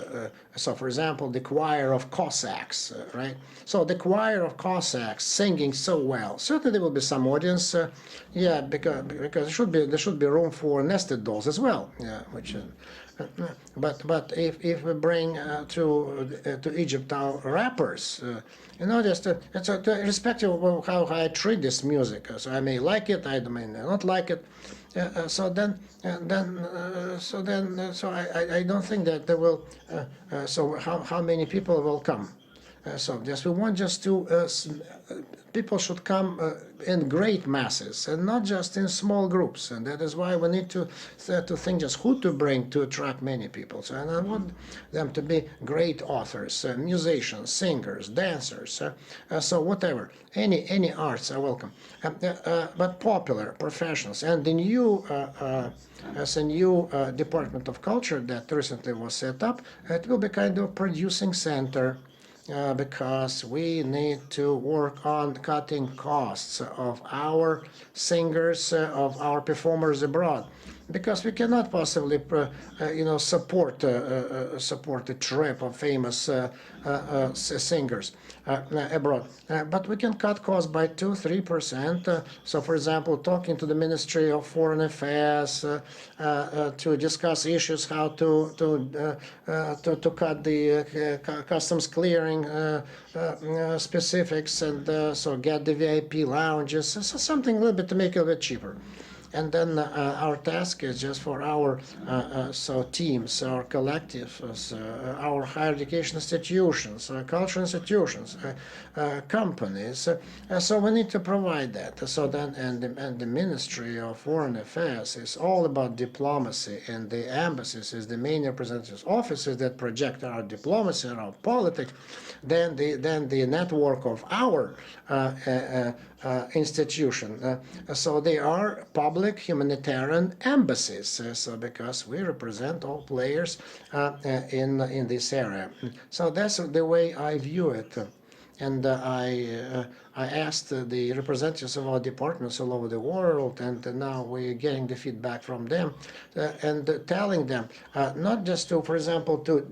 So, for example, the choir of Cossacks, right? So the choir of Cossacks singing so well. Certainly, there will be some audience, yeah, because there should be room for nested dolls as well, yeah, which. But if we bring to Egypt our rappers, just irrespective of how I treat this music, so I may like it, I may not like it. So I don't think that there will. So how many people will come? So yes, we want just to people should come in great masses and not just in small groups, and that is why we need to think just who to bring to attract many people. So, and I want them to be great authors, musicians, singers, dancers, so whatever, any arts are welcome, but popular professionals. And the new as a new Department of Culture that recently was set up, it will be kind of producing center. Because we need to work on cutting costs of our singers, of our performers abroad, because we cannot possibly, support the trip of famous singers abroad. But we can cut costs by 2-3%. So, for example, talking to the Ministry of Foreign Affairs to discuss issues how to cut the customs clearing specifics, and so get the VIP lounges, so something a little bit to make it a little bit cheaper. And then our task is just for our teams, our collectives, our higher education institutions, cultural institutions, companies. So we need to provide that. So then, and the Ministry of Foreign Affairs is all about diplomacy, and the embassies is the main representatives' offices that project our diplomacy and our politics. Then the network of our institution. So they are public humanitarian embassies. So because we represent all players in this area. So that's the way I view it. And I asked the representatives of our departments all over the world, and now we're getting the feedback from them, and telling them not just to, for example, to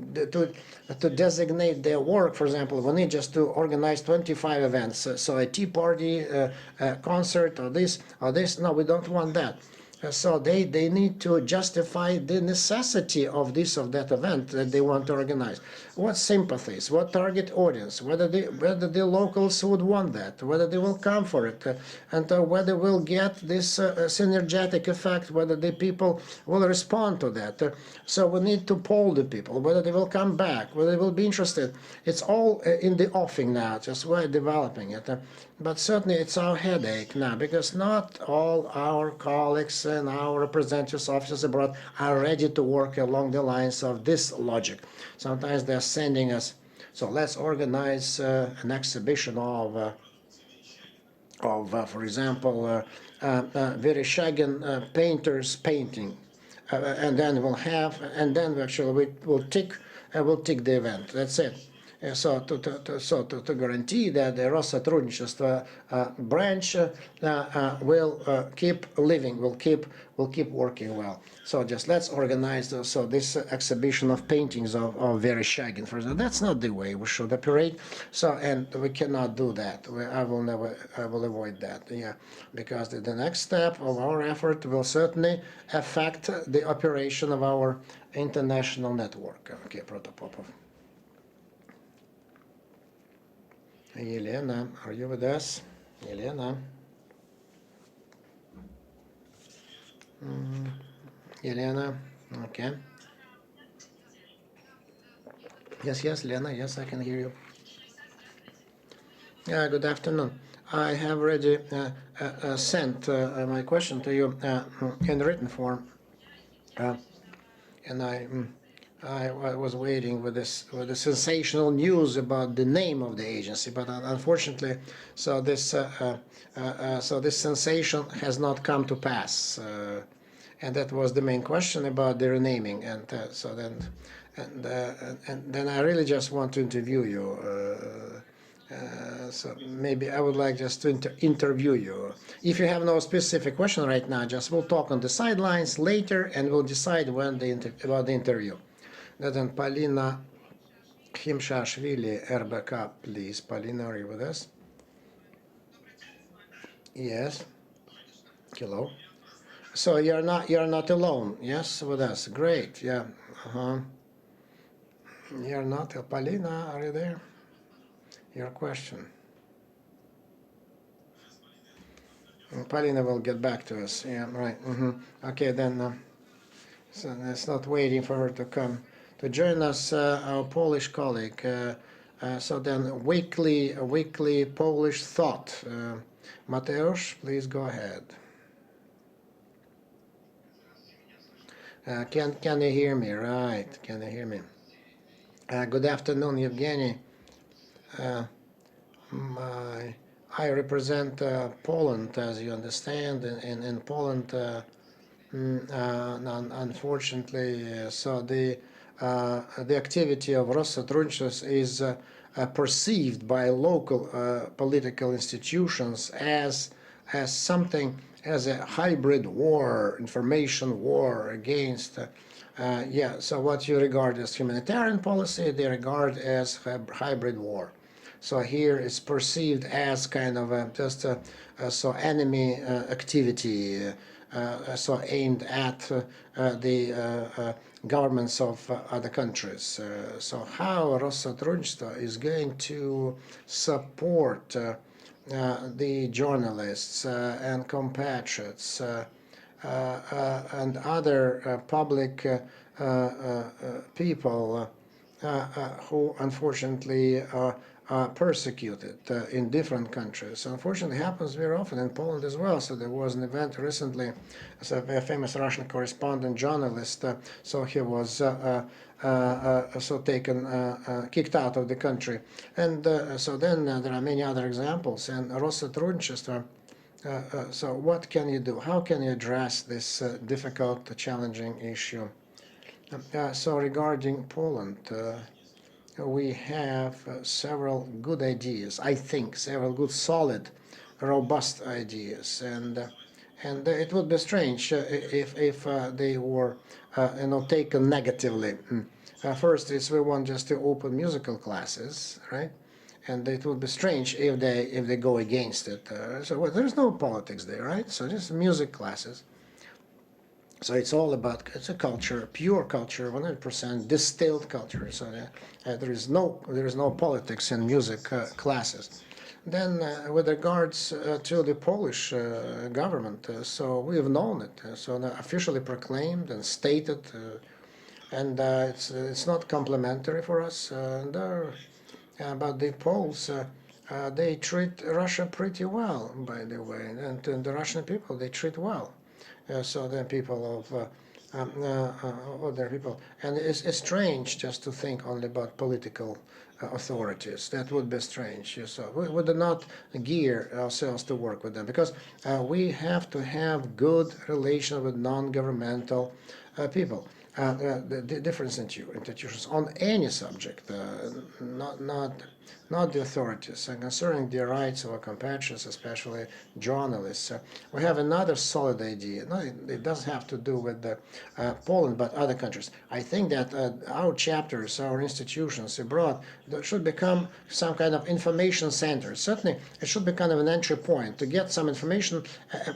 designate their work. For example, we need just to organize 25 events, so a tea party, concert, or this. No, we don't want that. So they need to justify the necessity of this or that event that they want to organize. What sympathies, what target audience, whether the locals would want that, whether they will come for it, and whether we'll get this synergetic effect, whether the people will respond to that. So we need to poll the people, whether they will come back, whether they will be interested. It's all in the offing now, just we're developing it. But certainly it's our headache now, because not all our colleagues and our representatives' offices abroad are ready to work along the lines of this logic. Sometimes they're sending us, so let's organize an exhibition of for example, Vereshchagin painters painting, and then we'll tick the event. That's it. So to guarantee that the Россотрудничества branch will keep living, will keep working well. So just let's organize this exhibition of paintings of Vereshchagin. For example, that's not the way we should operate. So, and we cannot do that. I will avoid that. Yeah, because the next step of our effort will certainly affect the operation of our international network. Okay, Protopopov. Elena, are you with us? Elena? Elena, okay. Yes, Lena, yes, I can hear you. Good afternoon. I have already sent my question to you in written form, and I was waiting with the sensational news about the name of the agency, but unfortunately, so this sensation has not come to pass, and that was the main question about the renaming, and then I really just want to interview you. So maybe I would like just to interview you. If you have no specific question right now, just we'll talk on the sidelines later, and we'll decide when about the interview. Then Polina Himshashvili, RBK, please. Polina, are you with us? Yes. Hello. So you're not alone. Yes, with us. Great. Yeah. Uh-huh. You're not. Polina, are you there? Your question. Polina will get back to us. Yeah, right. Okay, then. So it's not waiting for her to come to join us. Our Polish colleague. So then, weekly Polish thought. Mateusz, please go ahead. Can you hear me? Right. Can you hear me? Good afternoon, Evgeny. I represent Poland, as you understand. In Poland, unfortunately, so the activity of Россотрудничества is perceived by local political institutions as something, as a hybrid war, information war against. So what you regard as humanitarian policy, they regard as hybrid war. So here it's perceived as kind of so enemy activity, so aimed at the governments of other countries. So how Россотрудничество is going to support the journalists and compatriots and other public people who unfortunately are persecuted in different countries. Unfortunately, it happens very often in Poland as well. So there was an event recently, so a famous Russian correspondent journalist, so he was so taken, kicked out of the country. And so then there are many other examples. And Россотрудничество, so what can you do? How can you address this difficult, challenging issue? So regarding Poland, we have several good ideas. I think several good, solid, robust ideas, and it would be strange if they were taken negatively. First is we want just to open musical classes, right? And it would be strange if they go against it. So well, there's no politics there, right? So just music classes. So it's all about, it's a culture, pure culture, 100% distilled culture. So there is no politics in music classes. Then with regards to the Polish government, so we have known it, so officially proclaimed and stated, and it's not complimentary for us. But the Poles, they treat Russia pretty well, by the way, and the Russian people, they treat well. So the people of other people, and it's strange just to think only about political authorities. That would be strange. So we do not gear ourselves to work with them, because we have to have good relations with non-governmental people. The different institutions on any subject, not the authorities, and concerning the rights of our compatriots, especially journalists. We have another solid idea. No, it doesn't have to do with Poland, but other countries. I think that our chapters, our institutions abroad, should become some kind of information center. Certainly, it should be kind of an entry point to get some information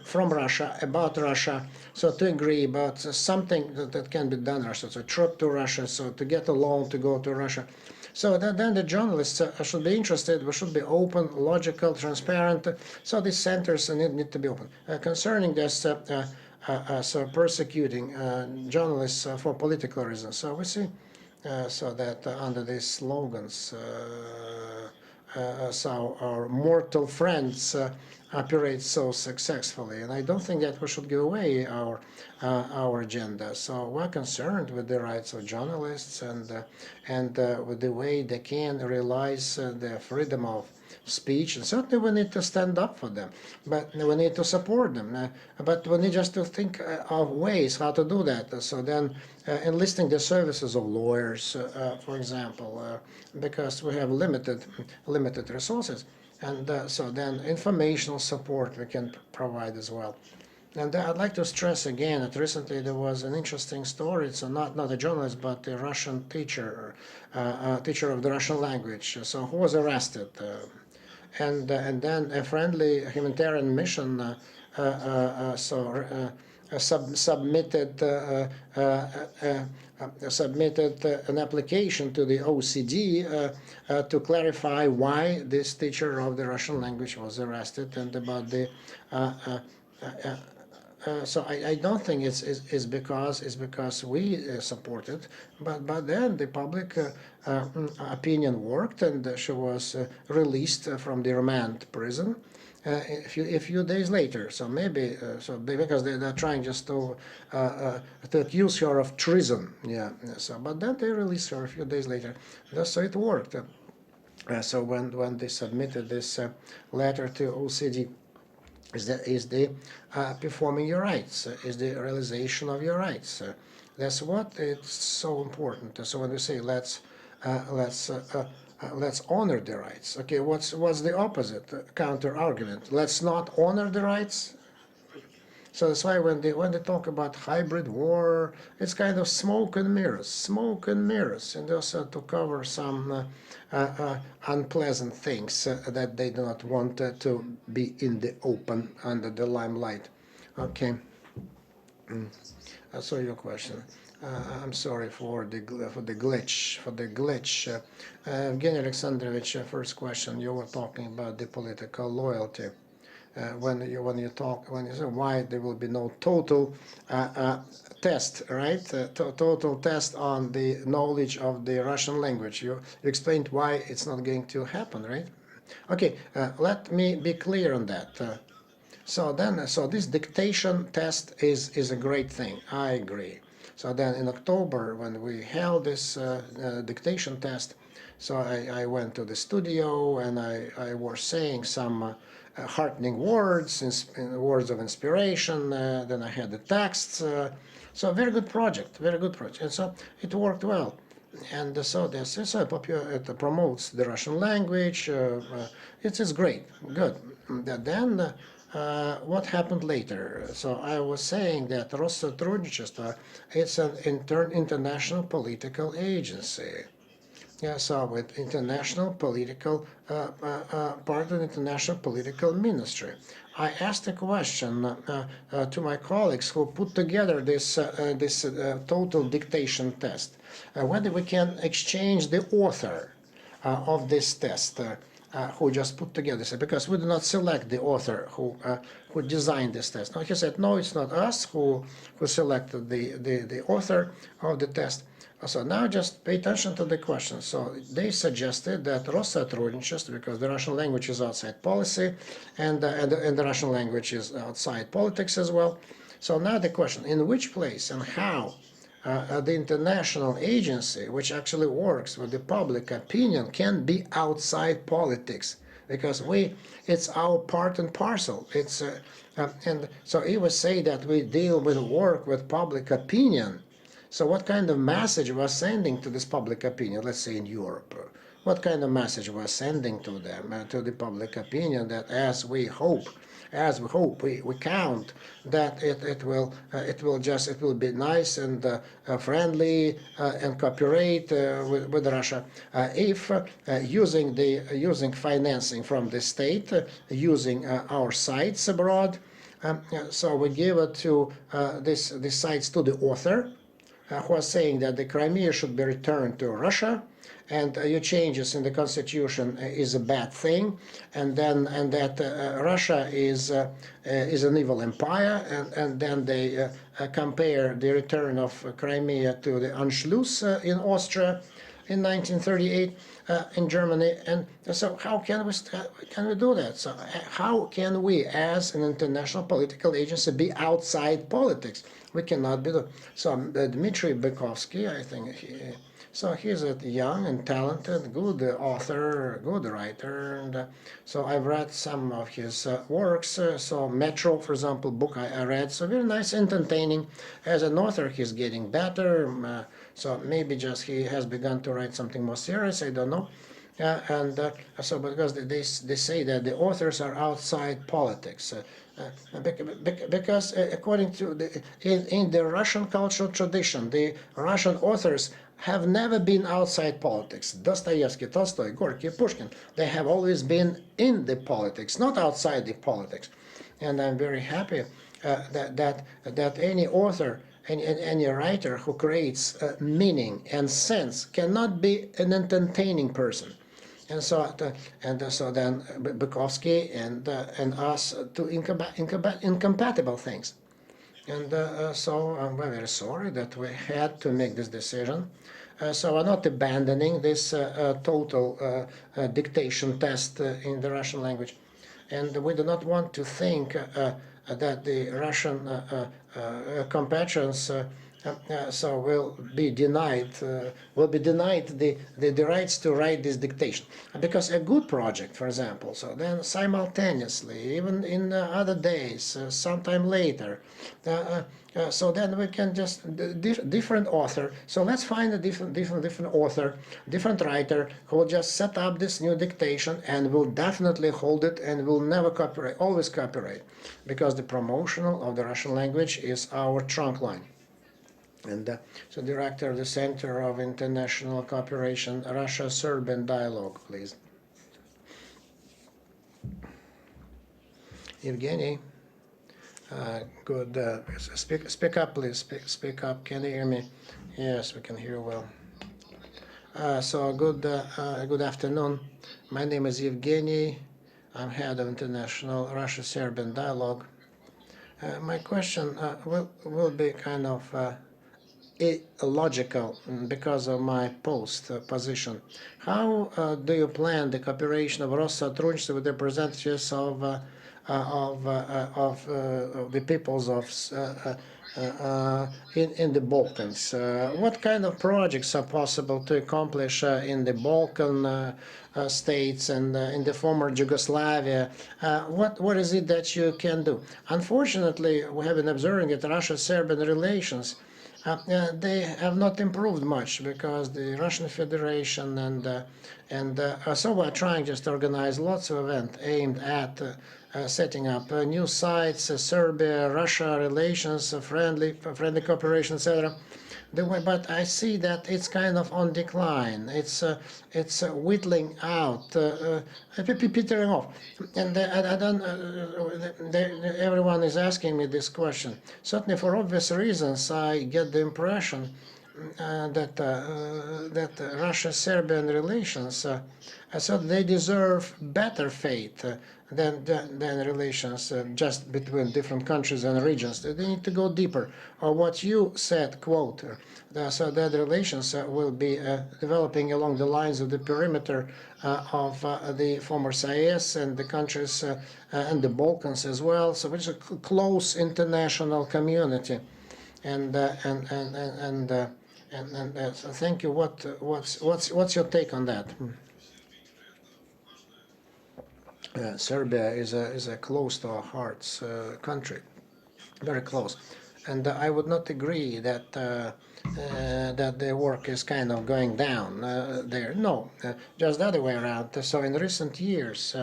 from Russia, about Russia, so to agree about something that can be done in Russia, so a trip to Russia, so to get a loan to go to Russia. So then the journalists should be interested. We should be open, logical, transparent. So these centers need to be open. Concerning this, so persecuting journalists for political reasons. So we see so that under these slogans, so our mortal friends operate so successfully. And I don't think that we should give away our agenda. So we're concerned with the rights of journalists and with the way they can realize their freedom of speech. And certainly we need to stand up for them, but we need to support them. But we need just to think of ways how to do that. So then enlisting the services of lawyers, for example, because we have limited resources. And so then informational support we can provide as well. And I'd like to stress again that recently there was an interesting story. It's not a journalist, but a Russian teacher, teacher of the Russian language, so who was arrested. And then a friendly humanitarian mission submitted an application to the OCD to clarify why this teacher of the Russian language was arrested and about the. So I don't think it's because we support it, but then the public opinion worked, and she was released from the remand prison a few days later. So maybe because they're trying just to accuse her of treason. Yeah. So but then they released her a few days later. So it worked. So when they submitted this letter to OCD. Is the performing your rights, is the realization of your rights. That's what it's so important. So when we say let's honor the rights, okay, what's the opposite counter argument? Let's not honor the rights. So that's why when they talk about hybrid war, it's kind of smoke and mirrors, and also to cover some unpleasant things that they do not want to be in the open under the limelight. Okay. I saw your question. I'm sorry for the glitch. Evgeny Alexandrovich, first question, you were talking about the political loyalty. When you say why there will be no total test, right? Total test on the knowledge of the Russian language. You explained why it's not going to happen, right? Okay, let me be clear on that. So this dictation test is a great thing. I agree. So then in October, when we held this dictation test, so I went to the studio and I was saying some heartening words, words of inspiration. Then I had the texts. So very good project, and so it worked well. And so this is it promotes the Russian language. It's great, good. Then what happened later? So I was saying that Россотрудничества, it's an international political agency. Yeah, so with international political part of the international political ministry. I asked a question to my colleagues who put together this total dictation test, whether we can exchange the author of this test. Who just put together this, because we do not select the author who designed this test. No, he said, no, it's not us who selected the author of the test. So now just pay attention to the question. So they suggested that Россотрудничество, because the Russian language is outside policy, and the Russian language is outside politics as well. So now the question, in which place and how the international agency, which actually works with the public opinion, can be outside politics, because it's our part and parcel. It's and so he would say that we deal with work with public opinion. So what kind of message we're sending to this public opinion, let's say in Europe? What kind of message we're sending to them, to the public opinion, that as we hope, we count that it will be nice and friendly and cooperate with Russia if using financing from the state, using our sites abroad. So we give it to these sites to the author, who are saying that the Crimea should be returned to Russia, and your changes in the constitution is a bad thing, and that Russia is an evil empire, and then they compare the return of Crimea to the Anschluss in Austria, in 1938 in Germany. And so how can we do that? So how can we, as an international political agency, be outside politics? We cannot be. So Dmitry Bykovsky, I think, so he's a young and talented, good author, good writer, and so I've read some of his works. So Metro, for example, book I read, so very nice, entertaining. As an author, he's getting better. So maybe just he has begun to write something more serious. I don't know. So because they say that the authors are outside politics. Because according to in the Russian cultural tradition, the Russian authors have never been outside politics. Dostoevsky, Tolstoy, Gorky, Pushkin, they have always been in the politics, not outside the politics. And I'm very happy that any author, any writer who creates meaning and sense cannot be an entertaining person. And so, so then Bykovsky and us do incompatible things. And so I'm very sorry that we had to make this decision. So we're not abandoning this total dictation test in the Russian language. And we do not want to think that the Russian compatriots so will be denied the rights to write this dictation, because a good project, for example, so then simultaneously, even in other days, sometime later, so then we can just different author. So let's find a different author, different writer who will just set up this new dictation and will definitely hold it and will never copyright, always copyright, because the promotional of the Russian language is our trunk line. And so, Director of the Center of International Cooperation, Russia-Serbian Dialogue, please. Evgeny, good. Speak up, please. Speak up. Can you hear me? Yes, we can hear you well. So, good afternoon. My name is Evgeny. I'm head of International Russia-Serbian Dialogue. My question will be kind of illogical because of my post position. How do you plan the cooperation of Россотрудничества with representatives of the peoples of in the Balkans? What kind of projects are possible to accomplish in the Balkan states and in the former Yugoslavia? What is it that you can do? Unfortunately, we have been observing that Russia-Serbian relations they have not improved much, because the Russian Federation and so we're trying just to organize lots of events aimed at setting up new sites, Serbia-Russia relations, friendly cooperation, etc. But I see that it's kind of on decline. It's whittling out, petering off. And I don't. Everyone is asking me this question. Certainly, for obvious reasons, I get the impression that Russia-Serbian relations, so they deserve better fate than relations just between different countries and regions. They need to go deeper. Or what you said, quote, so that relations will be developing along the lines of the perimeter of the former CIS and the countries and the Balkans as well. So it's a close international community. And thank you. What's your take on that? Serbia is a close to our hearts country, very close, and I would not agree that that the work is kind of going down there. No, just the other way around. So in recent years,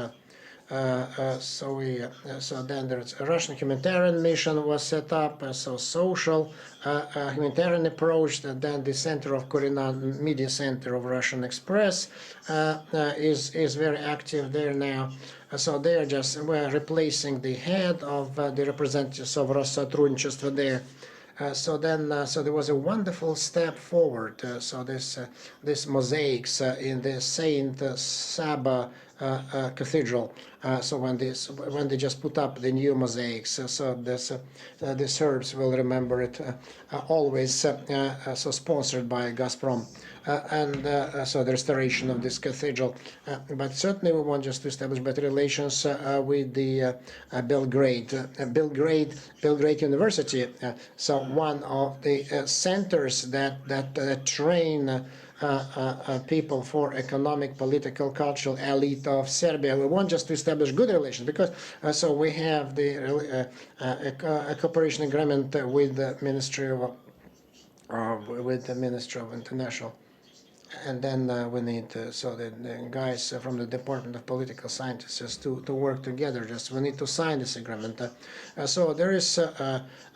so then there's a Russian humanitarian mission was set up, so social humanitarian approach. Then the center of Kurinan Media Center of Russian Express is very active there now. So they are we're replacing the head of the representatives of Россотрудничества there. So there was a wonderful step forward. So this mosaics in the Saint Saba cathedral. So when they just put up the new mosaics, so the Serbs will remember it always. So sponsored by Gazprom, so the restoration of this cathedral. But certainly we want just to establish better relations with the Belgrade University. So one of the centers that train people for economic, political, cultural elite of Serbia. We want just to establish good relations because so we have the a cooperation agreement with the Ministry of International. And then we need so the guys from the Department of Political Sciences to work together. Just we need to sign this agreement. So there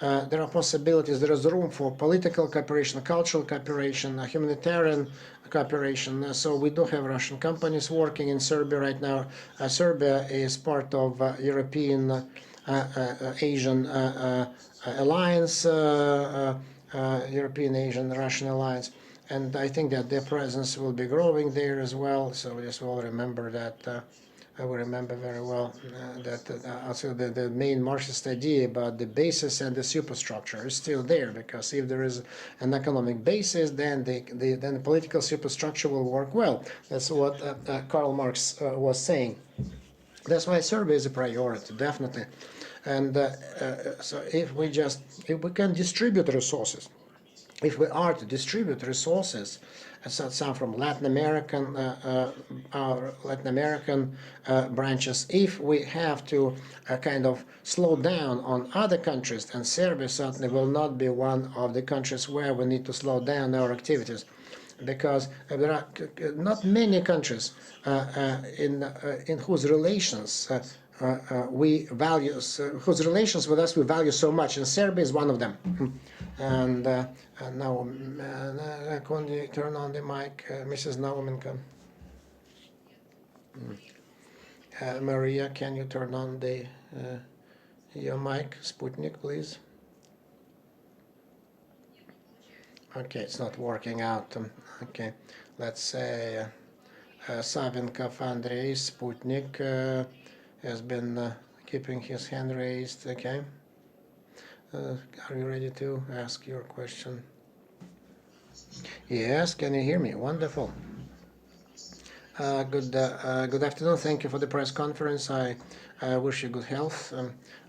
are possibilities. There is room for political cooperation, cultural cooperation, humanitarian cooperation. So we do have Russian companies working in Serbia right now. Serbia is part of European Asian Alliance, European Asian Russian Alliance. And I think that their presence will be growing there as well. So we just will remember that. I will remember very well that also the main Marxist idea about the basis and the superstructure is still there, because if there is an economic basis, then the political superstructure will work well. That's what Karl Marx was saying. That's why Serbia is a priority, definitely. And so if we can distribute resources. If we are to distribute resources, some from Latin American branches, if we have to kind of slow down on other countries, then Serbia certainly will not be one of the countries where we need to slow down our activities, because there are not many countries in whose relations we value, whose relations with us we value so much, and Serbia is one of them. And now, can you turn on the mic, Mrs. Naumenka? Maria, can you turn on your mic, Sputnik, please? Okay, it's not working out. Okay, let's say Savinkov Andrei, Sputnik, has been keeping his hand raised. Okay. Are you ready to ask your question? Yes, can you hear me? Wonderful. Good afternoon. Thank you for the press conference. I wish you good health,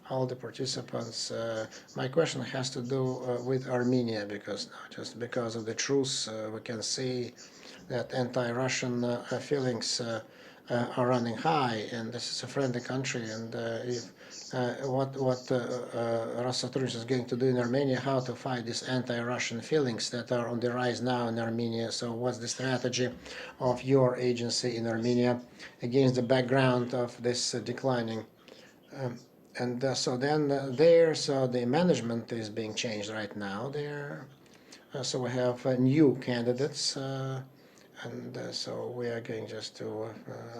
all the participants. My question has to do with Armenia, because just because of the truce, we can see that anti-Russian feelings are running high, and this is a friendly country. And if what Россотрудничества is going to do in Armenia, how to fight these anti-Russian feelings that are on the rise now in Armenia. So what's the strategy of your agency in Armenia against the background of this declining? So then so the management is being changed right now there. So we have new candidates. And so we are going just to,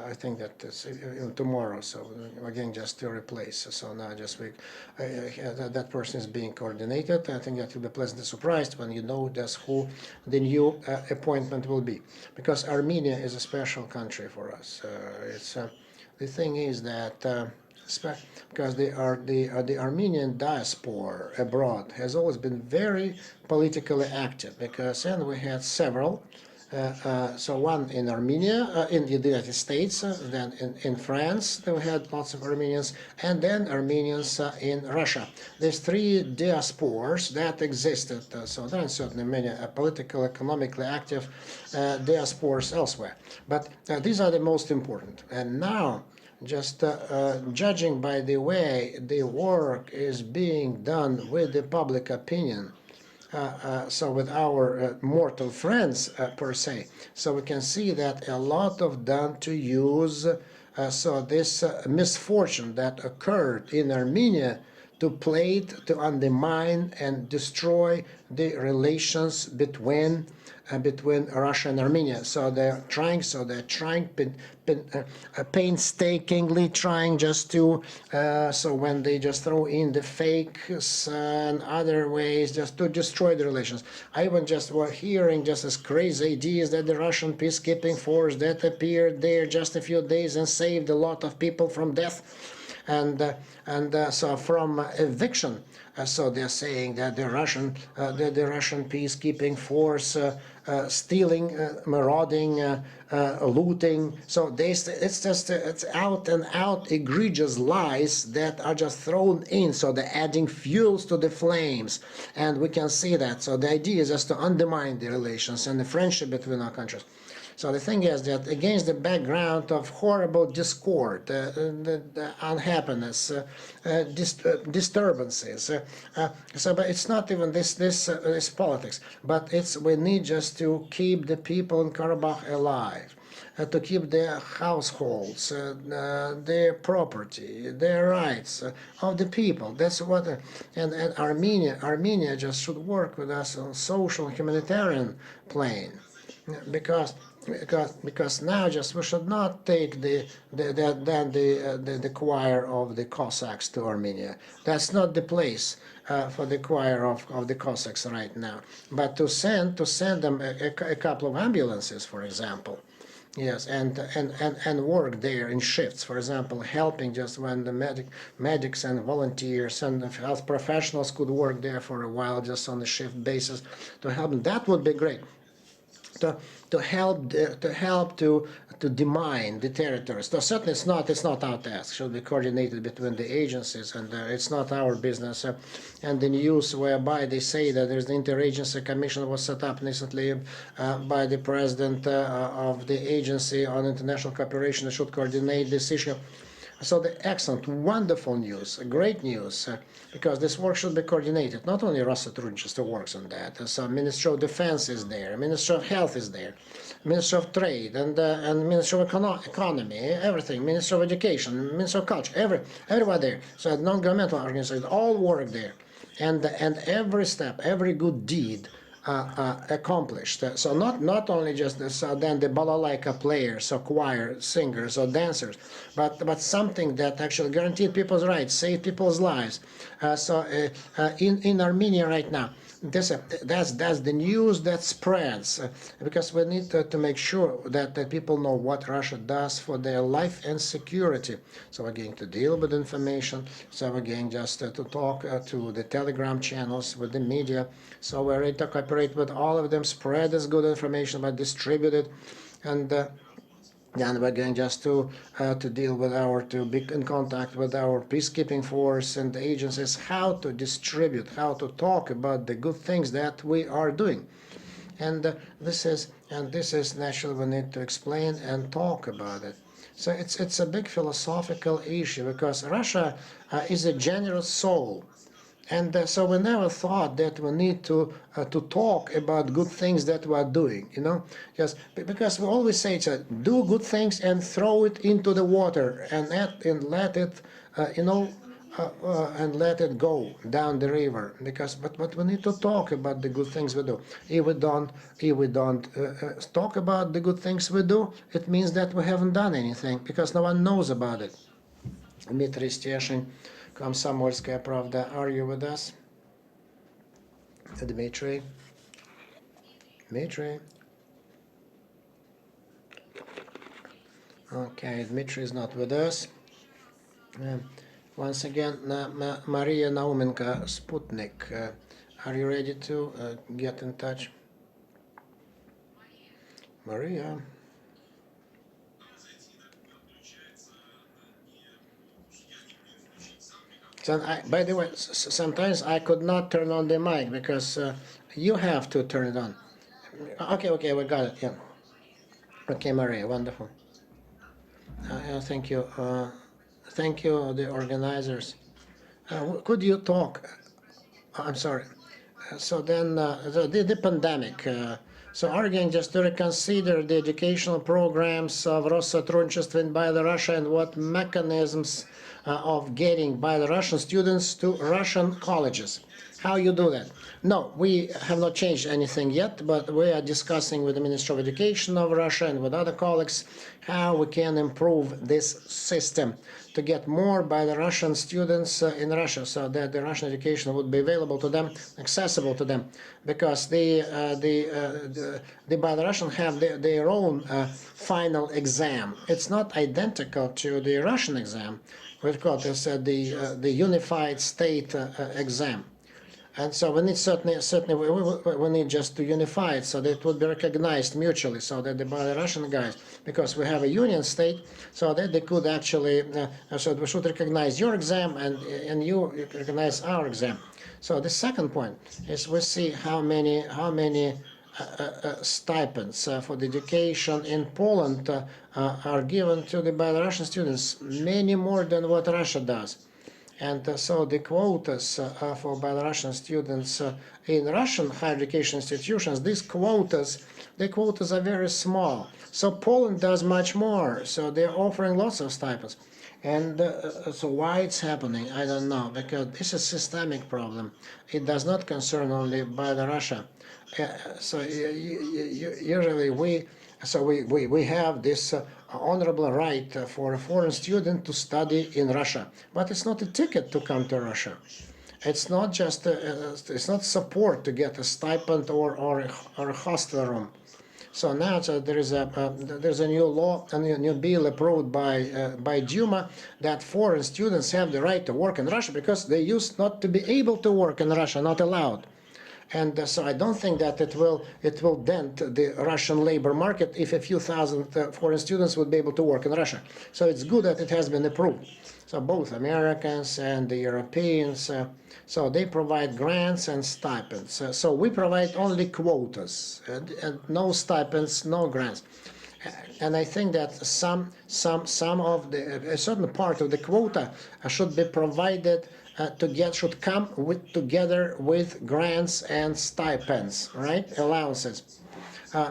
I think that it's tomorrow, so we're going just to replace. So now just that person is being coordinated. I think that you'll be pleasantly surprised when you know just who the new appointment will be. Because Armenia is a special country for us. The thing is that because the Armenian diaspora abroad has always been very politically active, because and we had several. So one in Armenia, in the United States, then in France, we had lots of Armenians, and then Armenians in Russia. There's three diasporas that existed. So there are certainly many political, economically active diasporas elsewhere. But these are the most important. And now, just judging by the way the work is being done with the public opinion, so with our mortal friends per se, so we can see that a lot of done to use so this misfortune that occurred in Armenia to undermine and destroy the relations between between Russia and Armenia. So they're trying painstakingly trying just to so when they just throw in the fakes and other ways just to destroy the relations. I even just were hearing just as crazy ideas that the Russian peacekeeping force that appeared there just a few days and saved a lot of people from death and so from eviction. So they're saying that the Russian peacekeeping force stealing, marauding, looting. So it's out and out egregious lies that are just thrown in. So they're adding fuels to the flames, and we can see that. So the idea is just to undermine the relations and the friendship between our countries. So the thing is that against the background of horrible discord, the unhappiness, disturbances, but it's not even this politics, but we need just to keep the people in Karabakh alive. To keep their households, their property, their rights of the people. That's what, and Armenia just should work with us on social and humanitarian plane, because now just we should not take the choir of the Cossacks to Armenia. That's not the place for the choir of the Cossacks right now. But to send them a couple of ambulances, for example. Yes, and work there in shifts, for example, helping just when the medics and volunteers and the health professionals could work there for a while just on a shift basis to help them. That would be great. To help to demine the territories. So certainly it's not our task. It should be coordinated between the agencies, and it's not our business. And the news whereby they say that there's the interagency commission was set up recently by the president of the agency on international cooperation that should coordinate this issue. So the excellent, wonderful news, great news, because this work should be coordinated. Not only Россотрудничества works on that. So Ministry of Defense is there, Ministry of Health is there, Ministry of Trade, and Ministry of Economy, everything, Ministry of Education, Ministry of Culture, everyone there. So non-governmental organizations all work there, and every step, every good deed accomplished. So not only just then the balalaika players or choir singers or dancers, but something that actually guaranteed people's rights, saved people's lives. In Armenia right now, that's the news that spreads, because we need to make sure that people know what Russia does for their life and security. So we're going to deal with information. So we're going just to talk to the Telegram channels, with the media. So we're ready to cooperate with all of them, spread this good information, but distribute it, and then we're going just to deal with to be in contact with our peacekeeping force and the agencies, how to distribute, how to talk about the good things that we are doing. And this is naturally we need to explain and talk about it. So it's a big philosophical issue, because Russia is a generous soul. And so we never thought that we need to talk about good things that we are doing, just because we always say, do good things and throw it into the water and let it, and let it go down the river. But we need to talk about the good things we do. If we don't talk about the good things we do, it means that we haven't done anything, because no one knows about it. Dmitry Steshin, Komsomolskaya Pravda, are you with us? Dmitry? Okay, Dmitry is not with us. Once again, Maria Naumenka, Sputnik, are you ready to get in touch? Maria? So by the way, sometimes I could not turn on the mic, because you have to turn it on. Okay, we got it, yeah. Okay, Maria, wonderful. Thank you. Thank you, the organizers. Could you talk? I'm sorry. So then the pandemic. So are you going just to reconsider the educational programs of Россотрудничества in Belarus, and what mechanisms of getting Belarusian students to Russian colleges? How you do that? No, we have not changed anything yet, but we are discussing with the Ministry of Education of Russia and with other colleagues how we can improve this system to get more by the Russian students in Russia, so that the Russian education would be available to them, accessible to them, because the Belarusians have their own final exam. It's not identical to the Russian exam. We call this the Unified State exam. And so we need certainly we need just to unify it so that it would be recognized mutually, so that the Belarusian guys, because we have a union state, so that they could actually, so we should recognize your exam and you recognize our exam. So the second point is we see how many stipends for the education in Poland are given to the Belarusian students, many more than what Russia does. And so the quotas for Belarusian students in Russian higher education institutions, the quotas are very small. So Poland does much more. So they're offering lots of stipends. And so why it's happening, I don't know, because this is a systemic problem. It does not concern only Belarus. So usually we have this honorable right for a foreign student to study in Russia, but it's not a ticket to come to Russia. It's not just it's not support to get a stipend or a hostel room. So now there's a new law, a new bill approved by Duma that foreign students have the right to work in Russia because they used not to be able to work in Russia, not allowed. And so I don't think that it will dent the Russian labor market if a few thousand foreign students would be able to work in Russia. So it's good that it has been approved. So both Americans and the Europeans, so they provide grants and stipends. So we provide only quotas and no stipends, no grants. And I think that some of a certain part of the quota should be provided should come together with grants and stipends, right? Allowances,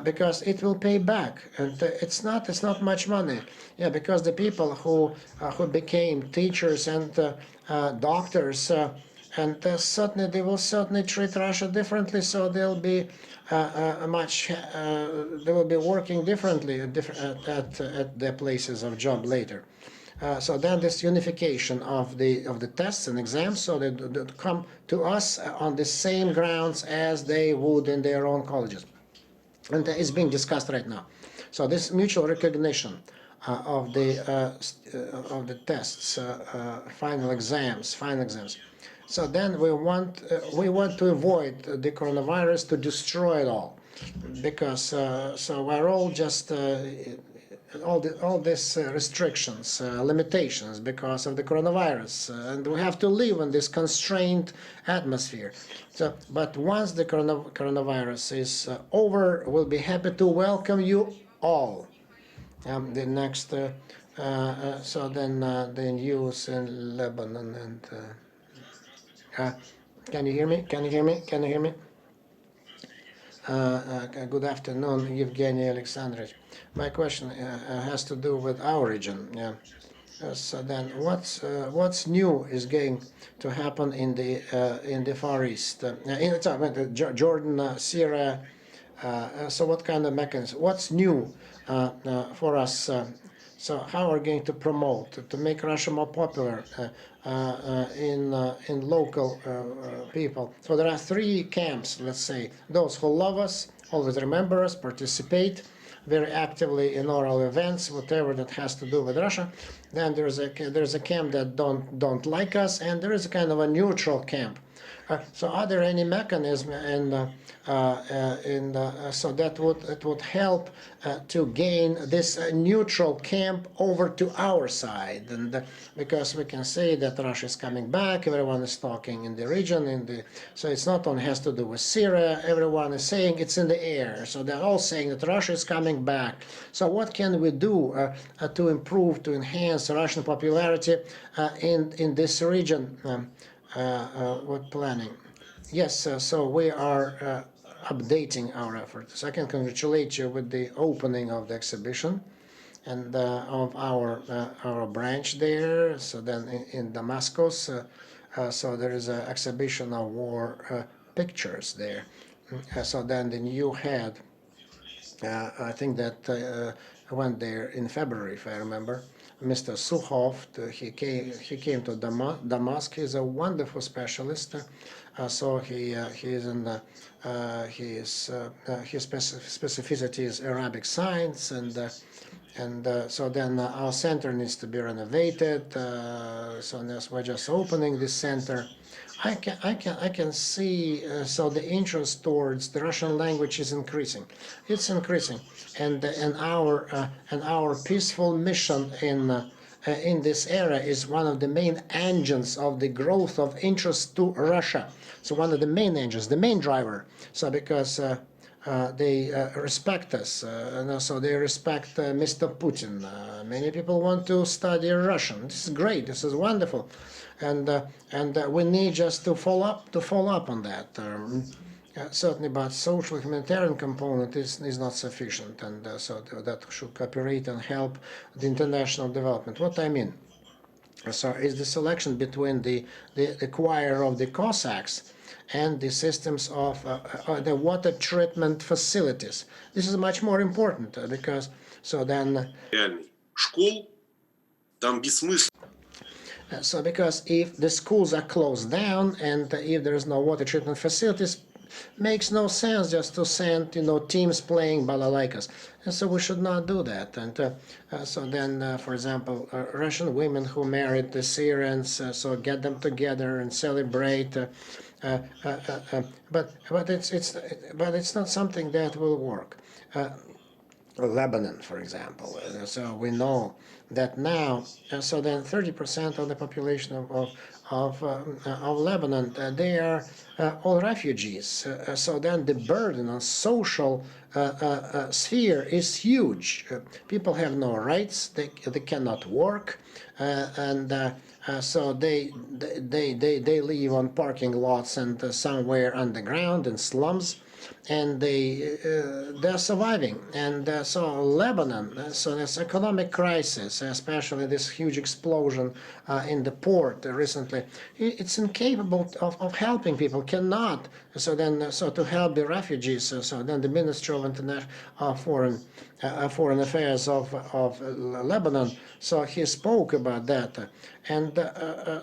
because it will pay back, and it's not much money. Yeah, because the people who became teachers and doctors, and certainly they will treat Russia differently. So they'll be they will be working differently at their places of job later. So then this unification of the tests and exams, so they come to us on the same grounds as they would in their own colleges, and it's being discussed right now. So this mutual recognition of the tests, final exams. So then we want to avoid the coronavirus to destroy it all, because so we're all just. All these restrictions, limitations because of the coronavirus, and we have to live in this constrained atmosphere. So, but once the coronavirus is over, we'll be happy to welcome you all. The next, so then the news in Lebanon and can you hear me? Can you hear me? Can you hear me? Good afternoon, Evgeny Alexandrovich. My question has to do with our region. Yeah. So then, what's new is going to happen in the Far East, in Jordan, Syria? So what kind of mechanism? What's new for us? So how are we going to promote to make Russia more popular in local people? So there are three camps, let's say: those who love us, always remember us, participate very actively in oral events, whatever that has to do with Russia. Then there's a camp that don't like us, and there is a kind of a neutral camp. So are there any mechanism so that would help to gain this neutral camp over to our side? And because we can say that Russia is coming back, everyone is talking in the region, so it's not only has to do with Syria, everyone is saying it's in the air. So they're all saying that Russia is coming back. So what can we do to improve, to enhance Russian popularity in this region? What planning? Yes, so we are updating our efforts. I can congratulate you with the opening of the exhibition and of our branch there. So then in Damascus, so there is an exhibition of war pictures there. So then the new head, I think that went there in February, if I remember. Mr. Sukhov, he came to Damascus. He's a wonderful specialist. So his specificity is Arabic science, and so then our center needs to be renovated. So we're just opening this center. I can see so the interest towards the Russian language is increasing. It's increasing, and our peaceful mission in this area is one of the main engines of the growth of interest to Russia. So one of the main engines, the main driver. So because they respect us, so they respect Mr. Putin. Many people want to study Russian. This is great. This is wonderful, and we need just to follow up on that. Certainly, but social humanitarian component is not sufficient, and so that should cooperate and help the international development. What I mean, so is the selection between the choir of the Cossacks and the systems of the water treatment facilities. This is much more important because so then. So because if the schools are closed down and if there is no water treatment facilities, makes no sense just to send teams playing balalaikas, and so we should not do that. And so then, for example, Russian women who married the Syrians, so get them together and celebrate. But it's not something that will work. Lebanon, for example. So we know that now, so then 30% of the population of Lebanon, they are all refugees. So then the burden on social sphere is huge. People have no rights. They cannot work, and so they live on parking lots and somewhere underground in slums. And they're surviving, and so Lebanon, so this economic crisis, especially this huge explosion in the port recently, it's incapable of helping people, cannot. So then, so to help the refugees, so then the Ministry of International Foreign Affairs of Lebanon, so he spoke about that, and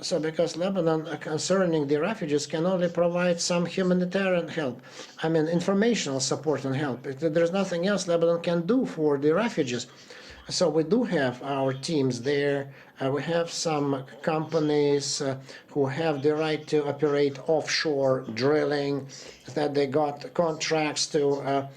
so because Lebanon concerning the refugees can only provide some humanitarian help, I mean informational support and help. There's nothing else Lebanon can do for the refugees. So we do have our teams there. We have some companies who have the right to operate offshore drilling, that they got contracts to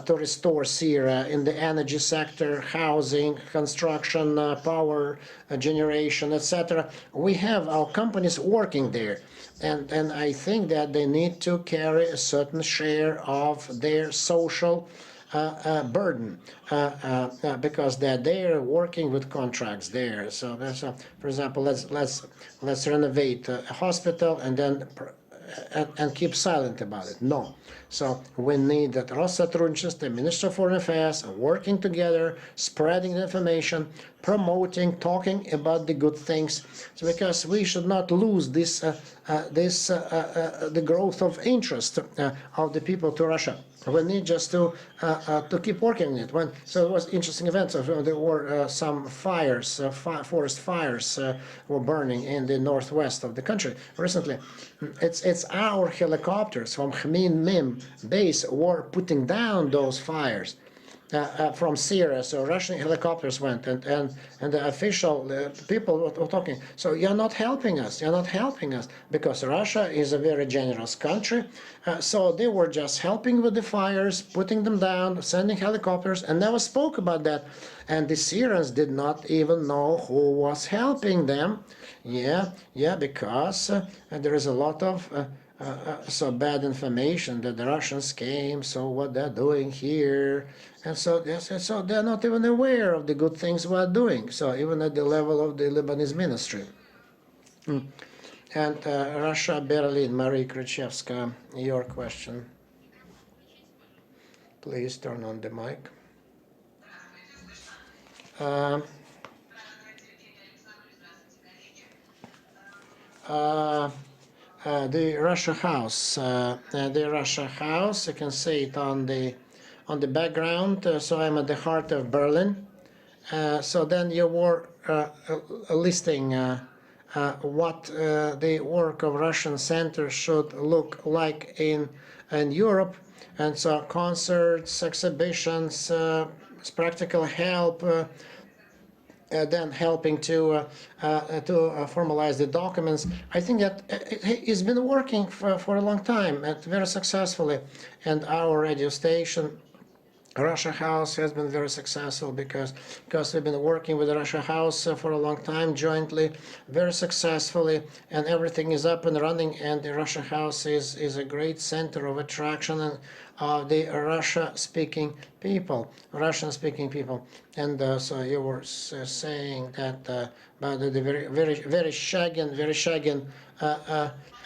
restore Syria in the energy sector, housing, construction, power generation, etc. We have our companies working there. And I think that they need to carry a certain share of their social burden because they're there working with contracts there. So that's for example, let's renovate a hospital and then and keep silent about it. No. So we need that Россотрудничества, the Minister of Foreign Affairs, working together, spreading the information, promoting, talking about the good things, so because we should not lose this the growth of interest of the people to Russia. We need just to keep working on it. So it was interesting events. There were some fires, forest fires were burning in the northwest of the country recently. It's our helicopters from Khmin Mim base were putting down those fires. From Syria, so Russian helicopters went, and the official people were talking. So you're not helping us. You're not helping us because Russia is a very generous country. So they were just helping with the fires, putting them down, sending helicopters, and never spoke about that. And the Syrians did not even know who was helping them. Yeah, because there is a lot of so bad information that the Russians came, so what they're doing here, and so they're not even aware of the good things we're doing, so even at the level of the Lebanese ministry. And Russia, Berlin, Marie Krzyzewska, your question. Please turn on the mic. the Russia House. The Russia House, you can see it on the background. So I'm at the heart of Berlin. So then you were listing what the work of Russian centers should look like in Europe, and so concerts, exhibitions, practical help. Then helping to formalize the documents. I think that it's been working for a long time and very successfully. And our radio station, Russia House, has been very successful because we've been working with the Russia House for a long time jointly, very successfully, and everything is up and running. And the Russia House is a great center of attraction of the Russian-speaking people. And so you were saying that about the very shaggin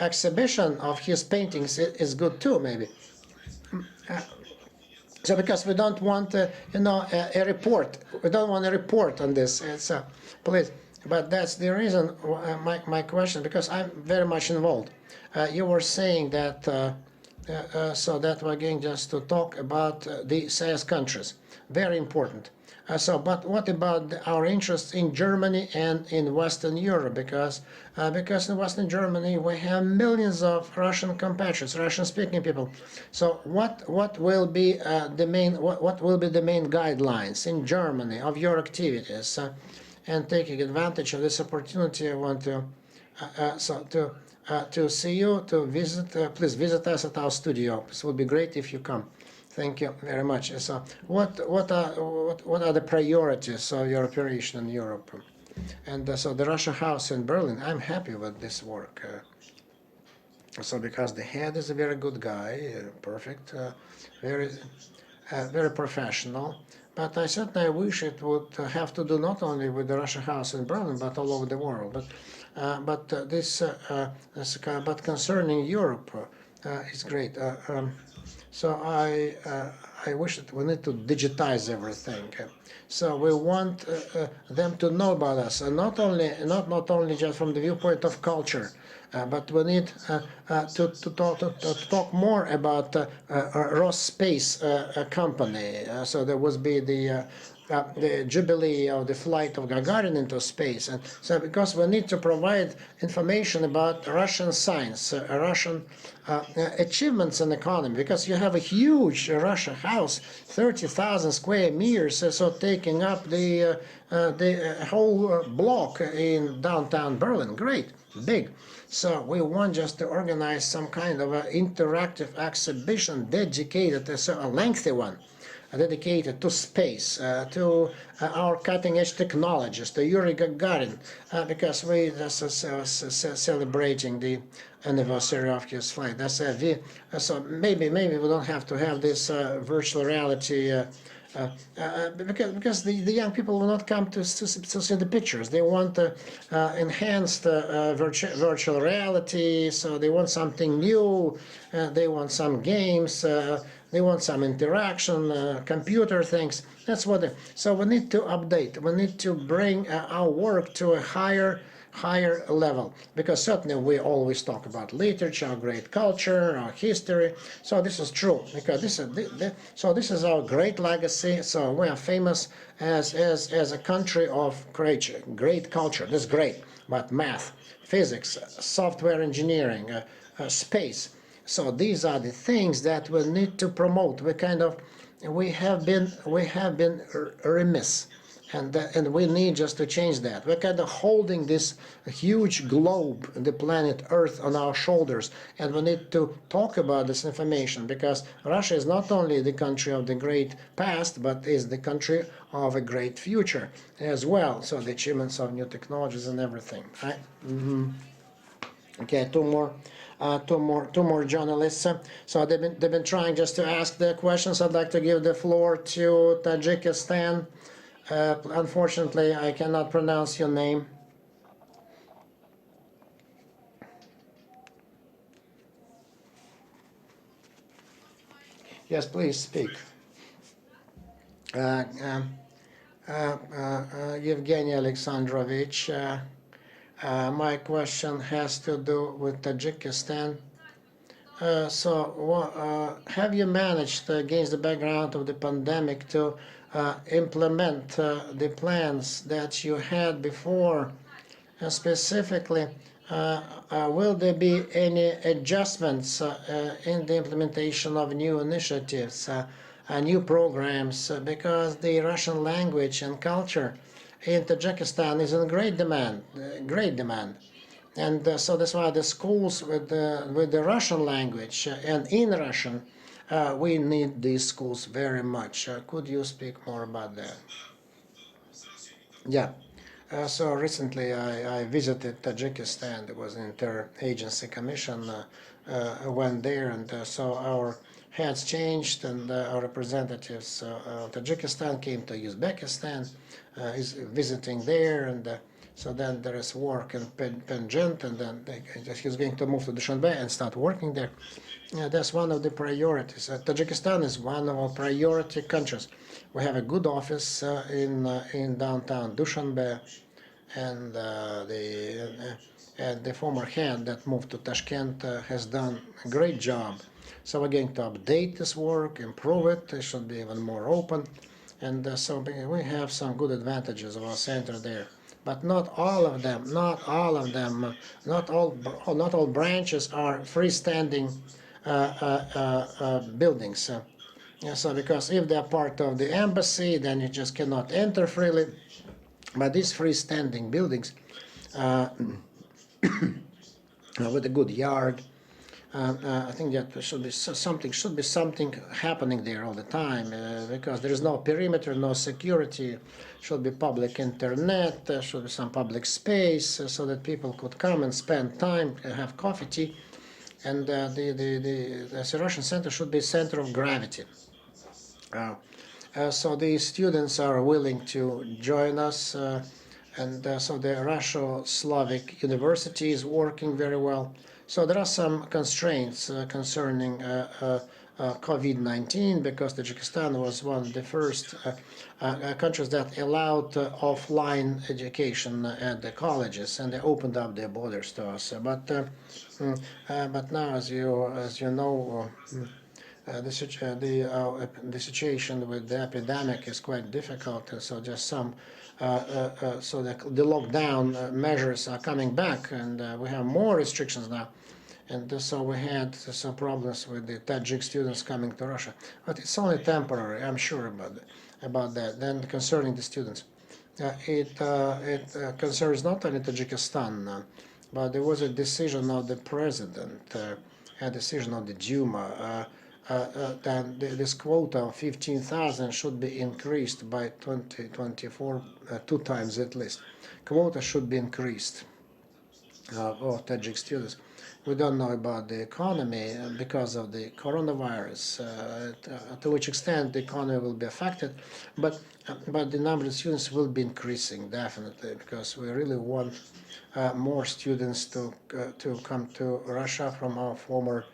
exhibition of his paintings is good too, maybe. So because we don't want, a report. We don't want a report on this. Please. But that's the reason. My question, because I'm very much involved. You were saying that so that we're going just to talk about the CIS countries. Very important. But what about our interests in Germany and in Western Europe? Because in Western Germany we have millions of Russian compatriots, Russian-speaking people. So what will be the main guidelines in Germany of your activities? And taking advantage of this opportunity, I want to see you, to visit. Please visit us at our studio. This would be great if you come. Thank you very much. So, what are the priorities of your operation in Europe? And so the Russia House in Berlin, I'm happy with this work. So because the head is a very good guy, perfect, very professional. But I certainly wish it would have to do not only with the Russia House in Berlin, but all over the world. But concerning Europe, it's great. So I wish that we need to digitize everything. So we want them to know about us, and not only just from the viewpoint of culture, but we need to talk more about Rosspace company. So there would be the jubilee of the flight of Gagarin into space, and so because we need to provide information about Russian science, Russian achievements in economy, because you have a huge Russia House, 30,000 square meters, so taking up the whole block in downtown Berlin. Great, big. So we want just to organize some kind of an interactive exhibition dedicated, a lengthy one, dedicated to space, to our cutting-edge technologies, to Yuri Gagarin, because we just celebrating the anniversary of his flight. So maybe we don't have to have this virtual reality. Because the young people will not come to see the pictures. They want enhanced virtual reality, so they want something new, they want some games, they want some interaction, computer things. That's what so we need to update. We need to bring our work to a higher level, because certainly we always talk about literature, great culture, our history. So this is true, because this is our great legacy. So we are famous as a country of great culture. This is great, but math, physics, software engineering, space. So these are the things that we need to promote. We have been remiss. And we need just to change that. We're kind of holding this huge globe, the planet Earth, on our shoulders, and we need to talk about this information, because Russia is not only the country of the great past, but is the country of a great future as well. So the achievements of new technologies and everything. Right? Okay, two more journalists. So they've been trying just to ask their questions. I'd like to give the floor to Tajikistan. Unfortunately, I cannot pronounce your name. Yes, please speak. Evgeny Alexandrovich, My question has to do with Tajikistan. Have you managed, against the background of the pandemic, to implement the plans that you had before? Specifically, will there be any adjustments in the implementation of new initiatives, new programs? Because the Russian language and culture in Tajikistan is in great demand, and so that's why the schools with the Russian language and in Russian, we need these schools very much. Could you speak more about that? Yeah. So recently I visited Tajikistan. There was an inter-agency commission. Went there, and so our heads changed, and our representatives of Tajikistan came to Uzbekistan, is visiting there, and so then there is work in Penjant, and then he's going to move to Dushanbe and start working there. That's one of the priorities. Tajikistan is one of our priority countries. We have a good office in downtown Dushanbe, and the former head that moved to Tashkent has done a great job. So we're going to update this work, improve it. It should be even more open, and so we have some good advantages of our center there. But not all of them, not all branches are freestanding buildings. So because if they're part of the embassy, then you just cannot enter freely. But these freestanding buildings with a good yard, I think that should be something happening there all the time, because there is no perimeter, no security. Should be public internet, should be some public space, so that people could come and spend time, have coffee, tea, and the Russian center should be a center of gravity. So the students are willing to join us, and so the Russo-Slavic University is working very well. So there are some constraints concerning COVID-19, because Tajikistan was one of the first countries that allowed offline education at the colleges, and they opened up their borders to us. But now, as you know, the situation with the epidemic is quite difficult, so just so the lockdown measures are coming back, and we have more restrictions now, and so we had some problems with the Tajik students coming to Russia, but it's only temporary. I'm sure about that. Then concerning the students, it concerns not only Tajikistan, but there was a decision of the president, a decision of the Duma. That this quota of 15,000 should be increased by 2024, 2 times at least. Quota should be increased of Tajik students. We don't know about the economy because of the coronavirus, to which extent the economy will be affected, but the number of students will be increasing definitely, because we really want more students to come to Russia from our former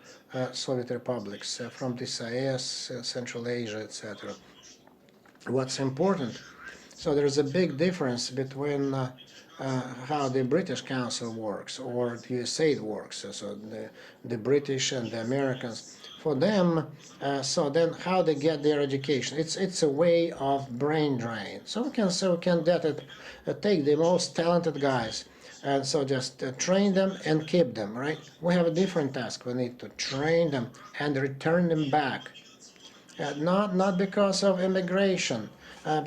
Soviet republics, from the CIS, Central Asia, etc. What's important? So there's a big difference between how the British Council works or the USAID works. So the British and the Americans. For them, so then how they get their education? It's a way of brain drain. So we can take the most talented guys, and so just train them and keep them, right? We have a different task. We need to train them and return them back. Not because of immigration,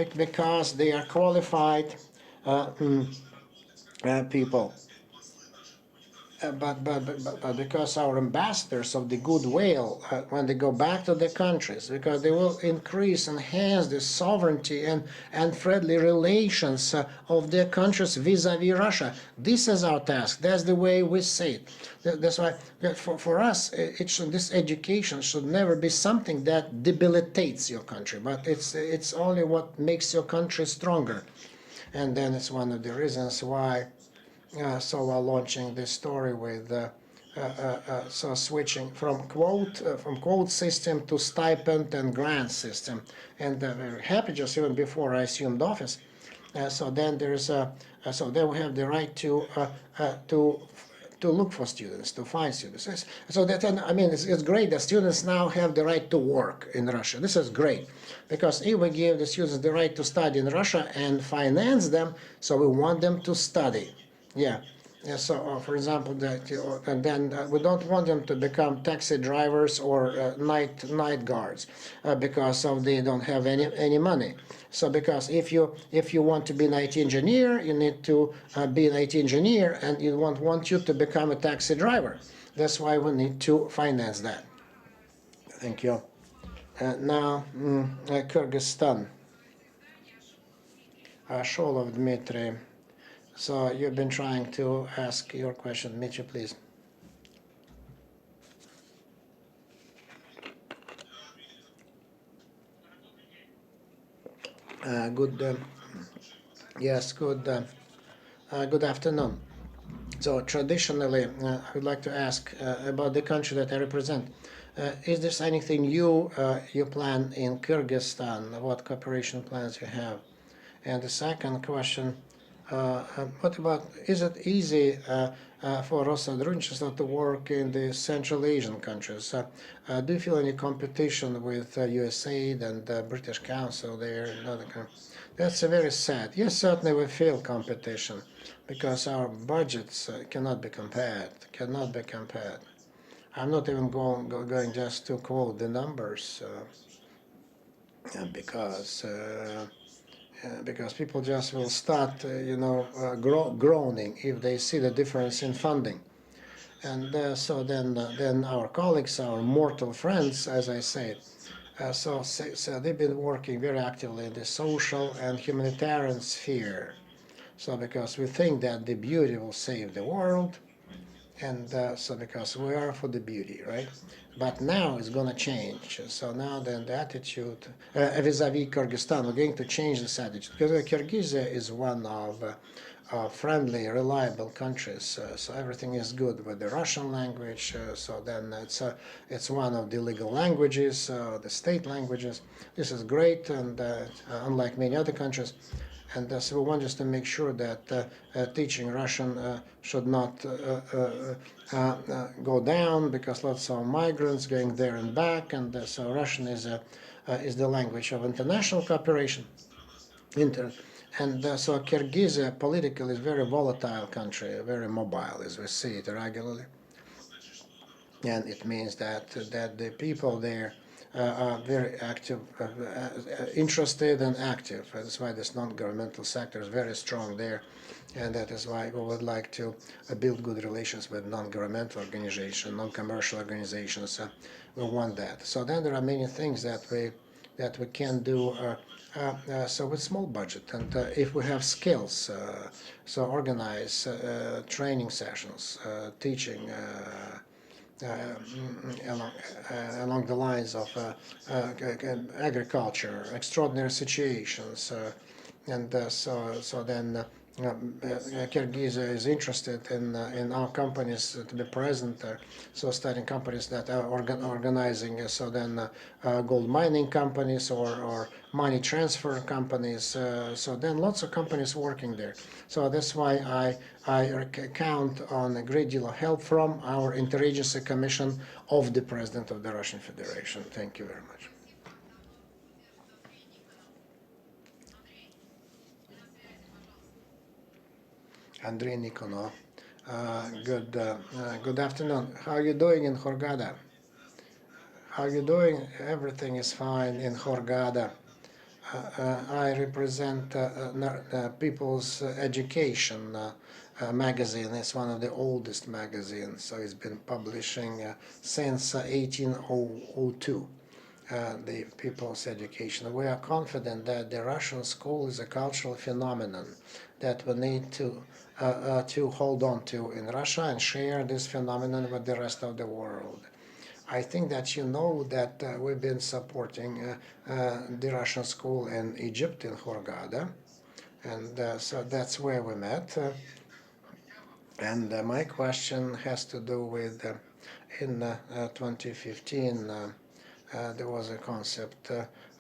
because they are qualified people. But because our ambassadors of the goodwill, when they go back to their countries, because they will enhance the sovereignty and friendly relations of their countries vis-a-vis Russia. This is our task. That's the way we see it. That's why for us, this education should never be something that debilitates your country, but it's only what makes your country stronger. And then it's one of the reasons why. So while launching this story with so switching from quote system to stipend and grant system, and very happy just even before I assumed office, So then there's so then we have the right to look for students, to find students. So that, I mean, it's great that students now have the right to work in Russia. This is great, because if we give the students the right to study in Russia and finance them, so we want them to study. Yeah. Yeah, so, for example, that, and then we don't want them to become taxi drivers or night guards, because of they don't have any money. So, because if you want to be an IT engineer, you need to be an IT engineer, and you want you to become a taxi driver. That's why we need to finance that. Thank you. Now, Kyrgyzstan. Sholov Dmitry. So you've been trying to ask your question, Dmitry, please. Good, yes, good afternoon. So traditionally, I would like to ask about the country that I represent. Is there anything you plan in Kyrgyzstan? What cooperation plans you have? And the second question, what about, is it easy for Россотрудничества to work in the Central Asian countries? Do you feel any competition with USAID and British Council there and other countries? That's very sad. Yes, certainly we feel competition, because our budgets cannot be compared, cannot be compared. I'm not even going just to quote the numbers, because people just will start, groaning if they see the difference in funding. And so then our colleagues, our mortal friends, as I said, so they've been working very actively in the social and humanitarian sphere. So because we think that the beauty will save the world, and so because we are for the beauty, right? But now it's going to change. So now then the attitude vis-a-vis Kyrgyzstan, we're going to change this attitude, because Kyrgyzstan is one of friendly, reliable countries. So everything is good with the Russian language. So then it's one of the legal languages, the state languages. This is great, and unlike many other countries. And so we want just to make sure that teaching Russian should not go down, because lots of migrants going there and back, and so Russian is the language of international cooperation. And so Kyrgyzstan politically is a very volatile country, very mobile, as we see it regularly. And it means that the people there are very active, interested and active. That's why this non-governmental sector is very strong there, and that is why we would like to build good relations with non-governmental organizations, non-commercial organizations. We want that. So then there are many things that we can do. So with small budget, and if we have skills, so organize training sessions, teaching. Along the lines of agriculture, extraordinary situations, and so then Kyrgyzstan is interested in our companies to be present, so starting companies that are organizing, so then gold mining companies or money transfer companies, so then lots of companies working there. So that's why I count on a great deal of help from our Interagency Commission of the President of the Russian Federation. Thank you very much. Andrei Nikonov. Good afternoon. How are you doing in Hurghada? How are you doing? Everything is fine in Hurghada. I represent People's Education magazine. It's one of the oldest magazines, so it's been publishing since 1802. The People's Education. We are confident that the Russian school is a cultural phenomenon that we need to hold on to in Russia and share this phenomenon with the rest of the world. I think that you know that we've been supporting the Russian school in Egypt, in Hurghada, and so that's where we met. And my question has to do with in 2015, there was a concept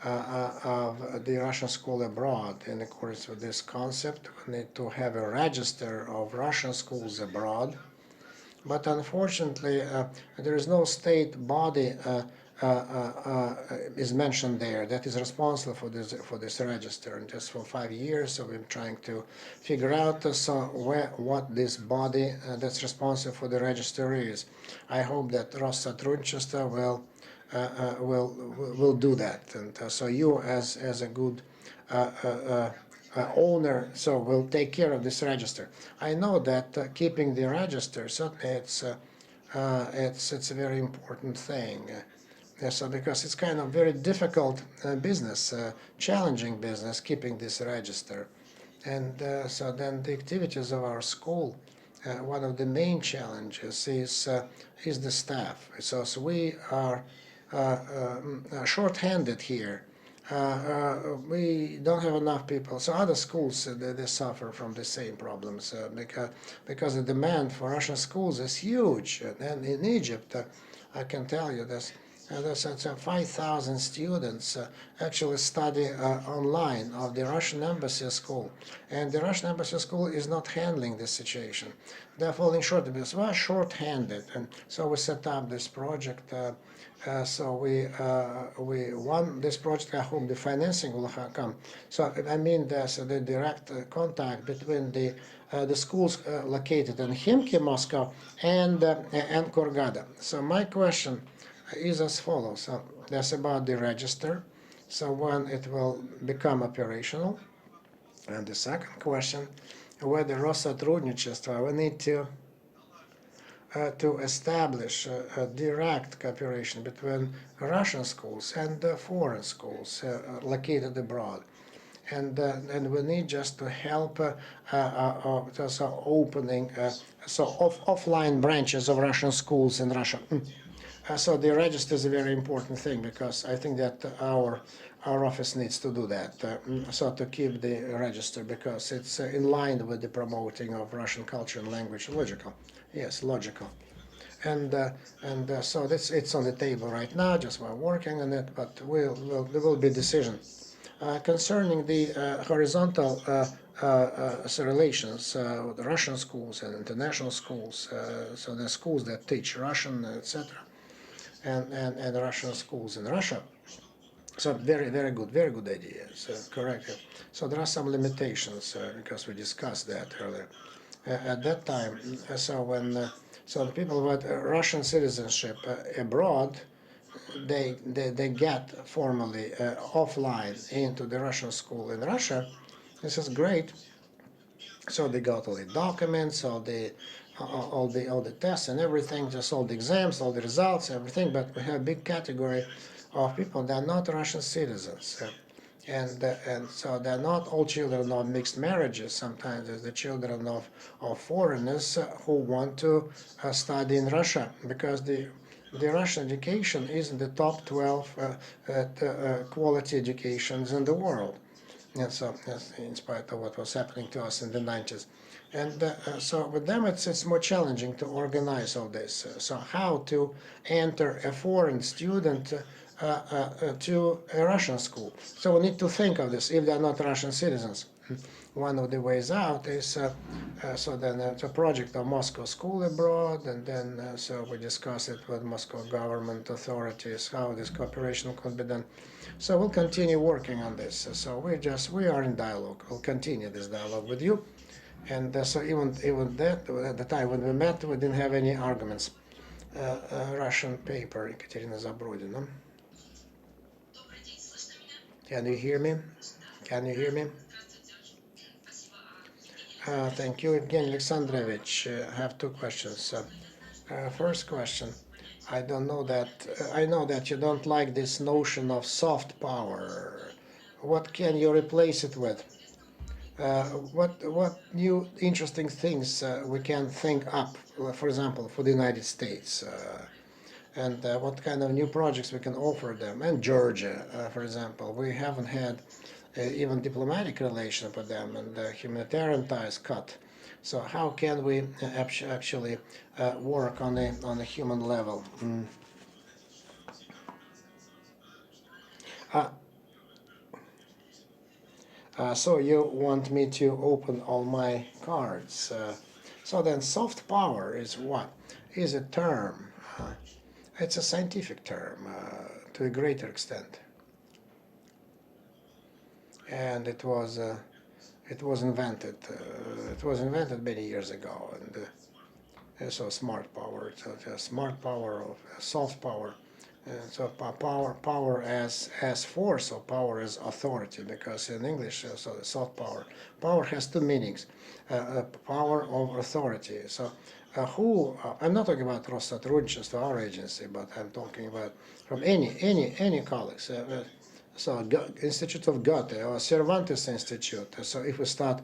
of the Russian school abroad. In accordance with this concept, we need to have a register of Russian schools abroad. But unfortunately, there is no state body is mentioned there that is responsible for this register. And just for 5 years, so we're trying to figure out what this body that's responsible for the register is. I hope that Россотрудничества will do that, and so you as a good owner, so will take care of this register. I know that keeping the register, certainly it's a very important thing. So because it's kind of very difficult business, challenging business, keeping this register. And so then the activities of our school, one of the main challenges is the staff. So we are short-handed here. We don't have enough people. So other schools, they suffer from the same problems because the demand for Russian schools is huge. And in Egypt, I can tell you this, there's 5,000 students actually study online of the Russian Embassy School. And the Russian Embassy School is not handling this situation. They're falling short because we're short-handed. And so we set up this project. So we won this project. I hope the financing will come. So I mean, there's the direct contact between the schools located in Khimki, Moscow, and Kurgada. So my question is as follows. That's about the register. So when it will become operational, and the second question, whether Россотрудничества we need to establish a direct cooperation between Russian schools and foreign schools located abroad. And we need just to help opening offline branches of Russian schools in Russia. So the register is a very important thing because I think that our office needs to do that. So to keep the register because it's in line with the promoting of Russian culture and language. Logical, yes, logical. And so it's on the table right now. Just we're working on it, but there will be decision concerning the horizontal relations with the Russian schools and international schools. So the schools that teach Russian, etc. And Russian schools in Russia. So very good ideas, correct. So there are some limitations because we discussed that earlier. At that time, so when so the people with Russian citizenship abroad, they get formally offline into the Russian school in Russia. This is great. So they got all the documents, all the tests and everything, just all the exams, all the results, everything. But we have a big category of people that are not Russian citizens, and so they're not all children of mixed marriages. Sometimes there's the children of foreigners who want to study in Russia because the Russian education is in the top 12 quality educations in the world. And so, in spite of what was happening to us in the 90s. And so with them, it's more challenging to organize all this. So how to enter a foreign student to a Russian school. So we need to think of this if they're not Russian citizens. One of the ways out is so then it's a project of Moscow School Abroad, and then so we discuss it with Moscow government authorities how this cooperation could be done. So we'll continue working on this. So we are in dialogue. We'll continue this dialogue with you, and so even that at the time when we met, we didn't have any arguments. Russian paper, Ekaterina Zabrodina. Can you hear me? Can you hear me? Thank you, Evgeny Alexandrovich. I have two questions. First question, I know that you don't like this notion of soft power. What can you replace it with? What new interesting things we can think up, for example, for the United States? And what kind of new projects we can offer them? And Georgia, for example, we haven't had even diplomatic relations with them, and humanitarian ties cut. So how can we actually work on a human level? So you want me to open all my cards. So then soft power is what? Is a term. It's a scientific term to a greater extent. And it was invented. It was invented many years ago. And so smart power. So smart power or soft power. So power as force, or power as authority, because in English, so the soft power has two meanings: power of authority. So I'm not talking about Россотрудничества, our agency, but I'm talking about from any colleagues. So Institute of Goethe or Cervantes Institute. So if we start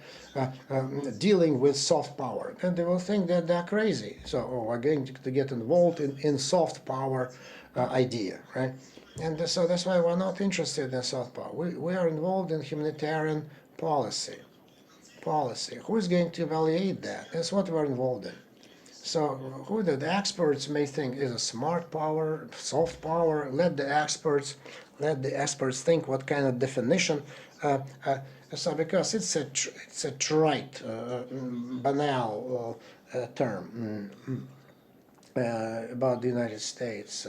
dealing with soft power, then they will think that they're crazy. So we're going to get involved in soft power idea, right? And so that's why we're not interested in soft power. We are involved in humanitarian policy. Who is going to evaluate that? That's what we're involved in. So who the experts may think is a smart power, soft power. Let the experts think what kind of definition. So because it's a trite, banal term about the United States.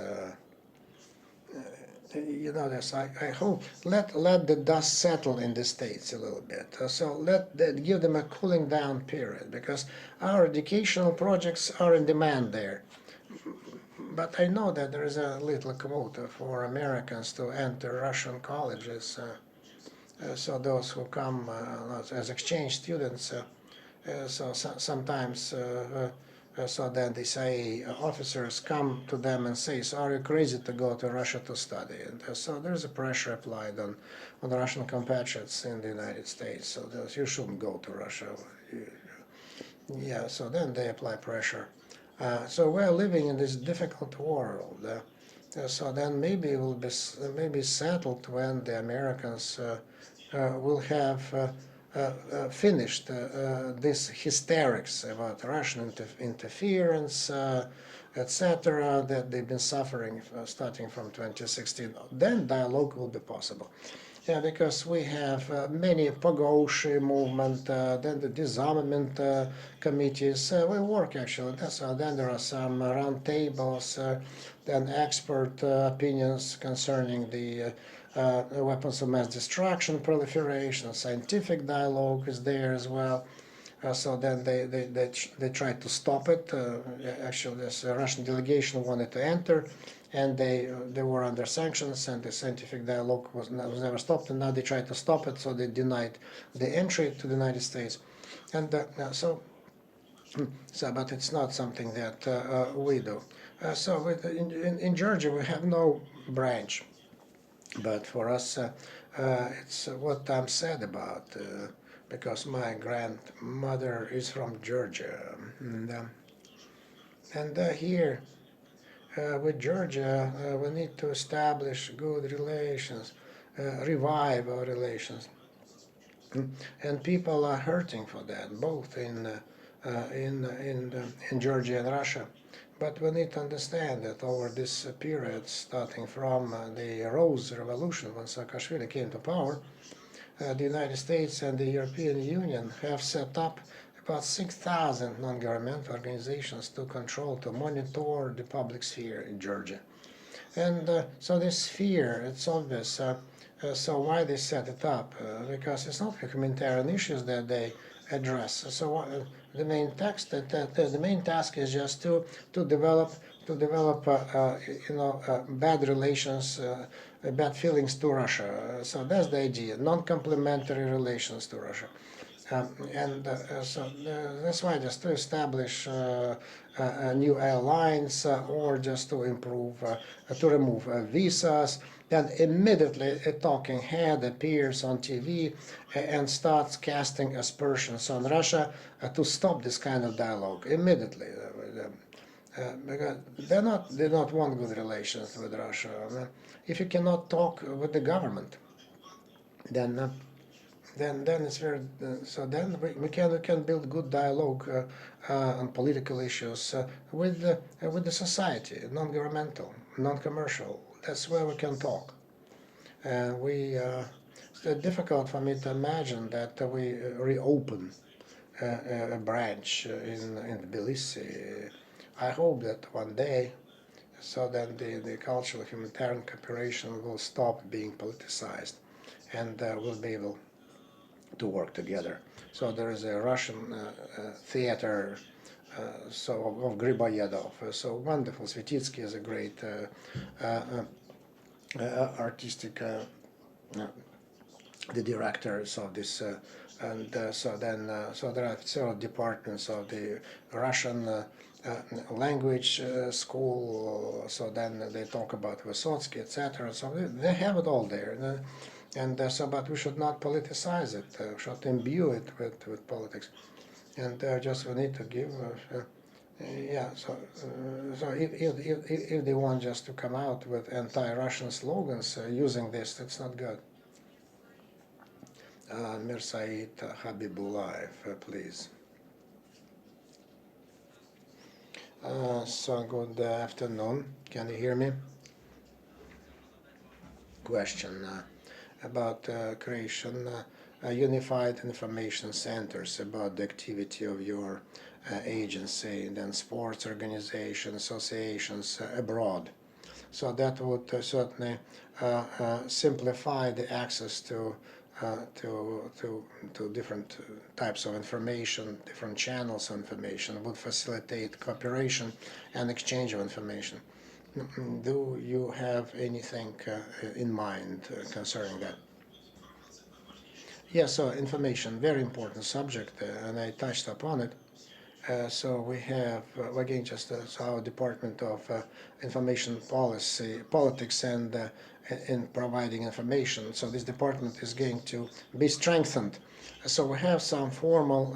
You know this. I hope let the dust settle in the States a little bit. So give them a cooling down period, because our educational projects are in demand there. But I know that there is a little quota for Americans to enter Russian colleges. So those who come as exchange students, sometimes. So then they say, officers come to them and say, so are you crazy to go to Russia to study? And so there's a pressure applied on the Russian compatriots in the United States. So you shouldn't go to Russia. Yeah, so then they apply pressure. So we're living in this difficult world. So then maybe it will be settled when the Americans will have finished this hysterics about Russian interference, etc., that they've been suffering starting from 2016. Then dialogue will be possible. Yeah, because we have many Pogoshi movement, then the disarmament committees. We work actually. Then there are some round tables, then expert opinions concerning the weapons of mass destruction, proliferation, scientific dialogue is there as well. So then they tried to stop it. Actually, this Russian delegation wanted to enter, and they were under sanctions, and the scientific dialogue was never stopped. And now they tried to stop it, so they denied the entry to the United States. And so, but it's not something that we do. So in Georgia, we have no branch. But for us, it's what I'm sad about, because my grandmother is from Georgia. And here, with Georgia, we need to establish good relations, revive our relations. And people are hurting for that, both in Georgia and Russia. But we need to understand that over this period, starting from the Rose Revolution, when Saakashvili came to power, the United States and the European Union have set up about 6,000 non-governmental organizations to monitor the public sphere in Georgia. And so this sphere, it's obvious. So why they set it up? Because it's not humanitarian issues that they address. So the main task is just to develop bad relations, bad feelings to Russia. So that's the idea, non-complementary relations to Russia. So that's why just to establish new airlines, or just to remove visas. Then immediately a talking head appears on TV and starts casting aspersions on Russia to stop this kind of dialogue immediately. Because they don't want good relations with Russia. If you cannot talk with the government, then it's very. So then we can build good dialogue on political issues with the society, non-governmental, non-commercial. That's where we can talk. It's difficult for me to imagine that we reopen a branch in Tbilisi. I hope that one day, so that the cultural humanitarian cooperation will stop being politicized, and we'll be able to work together. So there is a Russian theater of Griboyedov, so wonderful. Svetitsky is a great artistic, the directors of this, so there are several departments of the Russian language school. So then they talk about Vysotsky, etc. So they have it all there. But we should not politicize it. We should imbue it with politics, and just we need to give. Yeah, so if they want just to come out with anti-Russian slogans using this, that's not good. Mirsaid Habibullayev, please. So good afternoon. Can you hear me? Question about creation unified information centers about the activity of your agency, and then sports organizations, associations abroad. So that would certainly simplify the access to different types of information, different channels of information, would facilitate cooperation and exchange of information. Do you have anything in mind concerning that? Yes, so information, very important subject, and I touched upon it. So we have, again, just our Department of Information Politics and in providing information. So this department is going to be strengthened. So we have some formal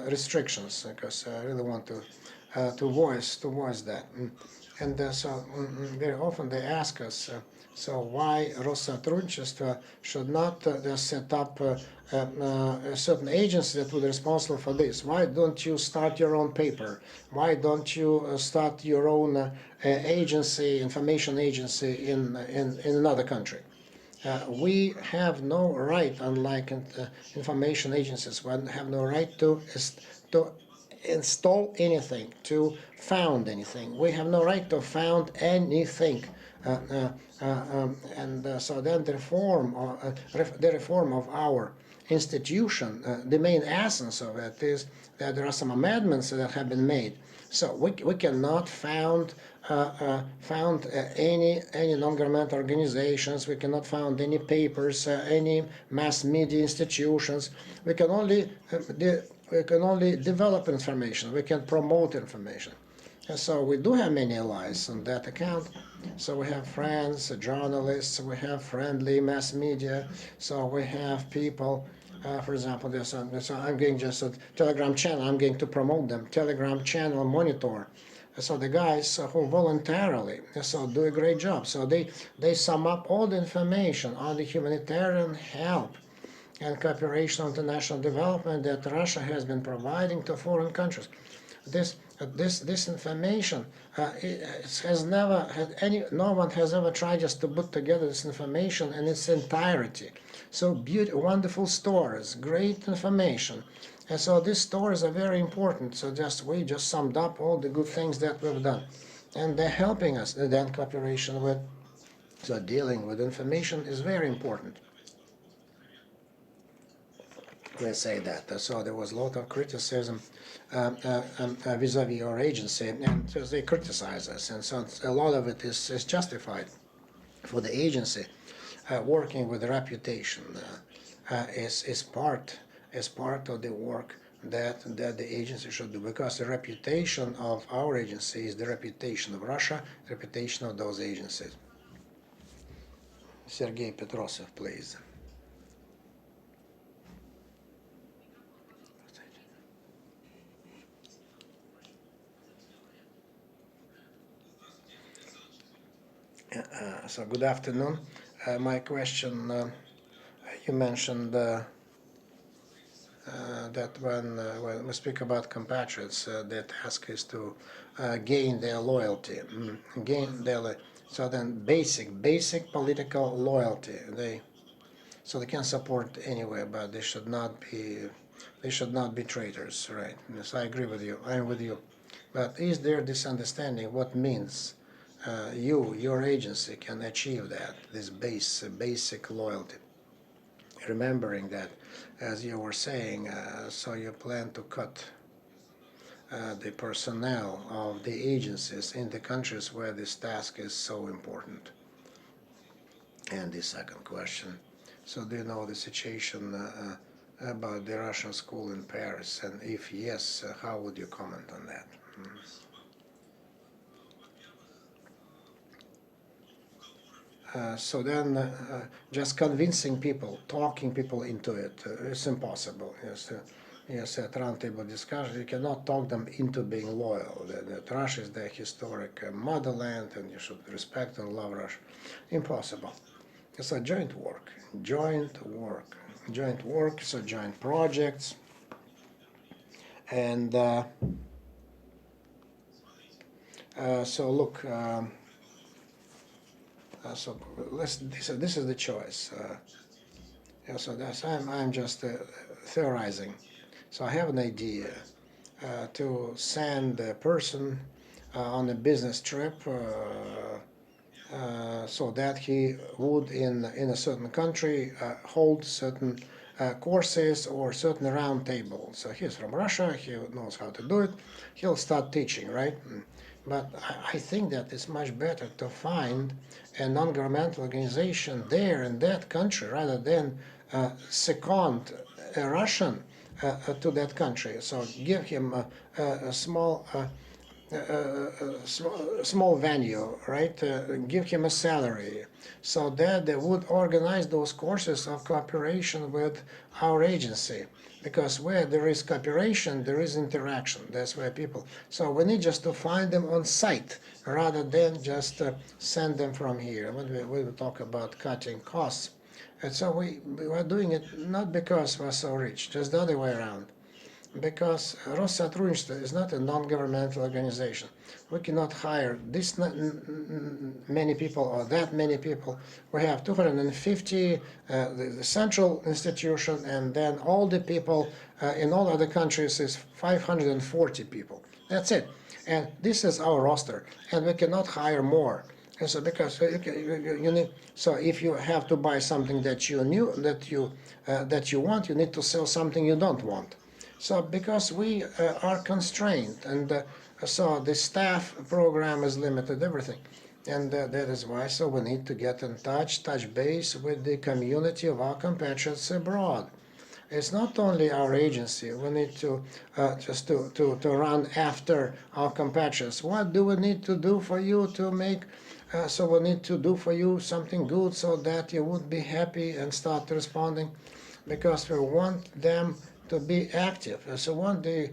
restrictions, because I really want to voice that. And very often they ask us, so why Россотрудничества should not set up a certain agency that would be responsible for this? Why don't you start your own paper? Why don't you start your own agency, information agency in another country? We have no right, unlike information agencies, we have no right to install anything, to found anything. We have no right to found anything. So then the reform of our institution, the main essence of it is that there are some amendments that have been made. So we cannot found any non-governmental organizations. We cannot found any papers, any mass media institutions. We can only develop information. We can promote information. And so we do have many allies on that account. So we have friends, journalists, we have friendly mass media. So we have people, for example, so I'm going just a Telegram channel, I'm going to promote them, Telegram channel monitor. So the guys who voluntarily do a great job. So they sum up all the information on the humanitarian help and cooperation on international development that Russia has been providing to foreign countries. This information has never had no one has ever tried just to put together this information in its entirety. So wonderful stories, great information. And so these stories are very important. So we just summed up all the good things that we've done. And they're helping us. Then cooperation with, so dealing with information is very important. Let's say that. So there was a lot of criticism vis-a-vis our agency, and so they criticize us. And so a lot of it is justified for the agency. Working with reputation is part of the work that the agency should do, because the reputation of our agency is the reputation of Russia, the reputation of those agencies. Sergei Petrosov, please. So good afternoon. My question, you mentioned that when we speak about compatriots, their task is to gain their loyalty, gain their So then basic political loyalty. They can support anywhere, but they should not be traitors, right? Yes, I agree with you. I'm with you. But is there this understanding what means your agency can achieve that, this basic loyalty? Remembering that, as you were saying, so you plan to cut the personnel of the agencies in the countries where this task is so important. And the second question, so do you know the situation about the Russian school in Paris? And if yes, how would you comment on that? So then just convincing people, talking people into it, it's impossible. Yes, at roundtable discussion, you cannot talk them into being loyal. That Russia is their historic motherland and you should respect and love Russia. Impossible. It's a joint work, so joint projects. And so look, so this is the choice. So I'm just theorizing. So I have an idea to send a person on a business trip so that he would in a certain country hold certain courses or certain round tables. So he's from Russia, he knows how to do it, he'll start teaching, right? But I think that it's much better to find a non-governmental organization there in that country rather than second a Russian to that country. So give him a small small venue, right? Give him a salary, so that they would organize those courses of cooperation with our agency. Because where there is cooperation, there is interaction. That's where people. So we need just to find them on site rather than just send them from here. When we talk about cutting costs, and so we are doing it not because we're so rich, just the other way around. Because Россотрудничества is not a non-governmental organization. We cannot hire this many people or that many people. We have 250, the central institution, and then all the people in all other countries is 540 people. That's it. And this is our roster, and we cannot hire more. And so because you need, so if you have to buy something that you want, you need to sell something you don't want. So because we are constrained, and so the staff program is limited, everything. And that is why, so we need to get in touch base with the community of our compatriots abroad. It's not only our agency. We need to just to run after our compatriots. What do we need to do for you to make, so we need to do for you something good so that you would be happy and start responding, because we want them to be active. So want the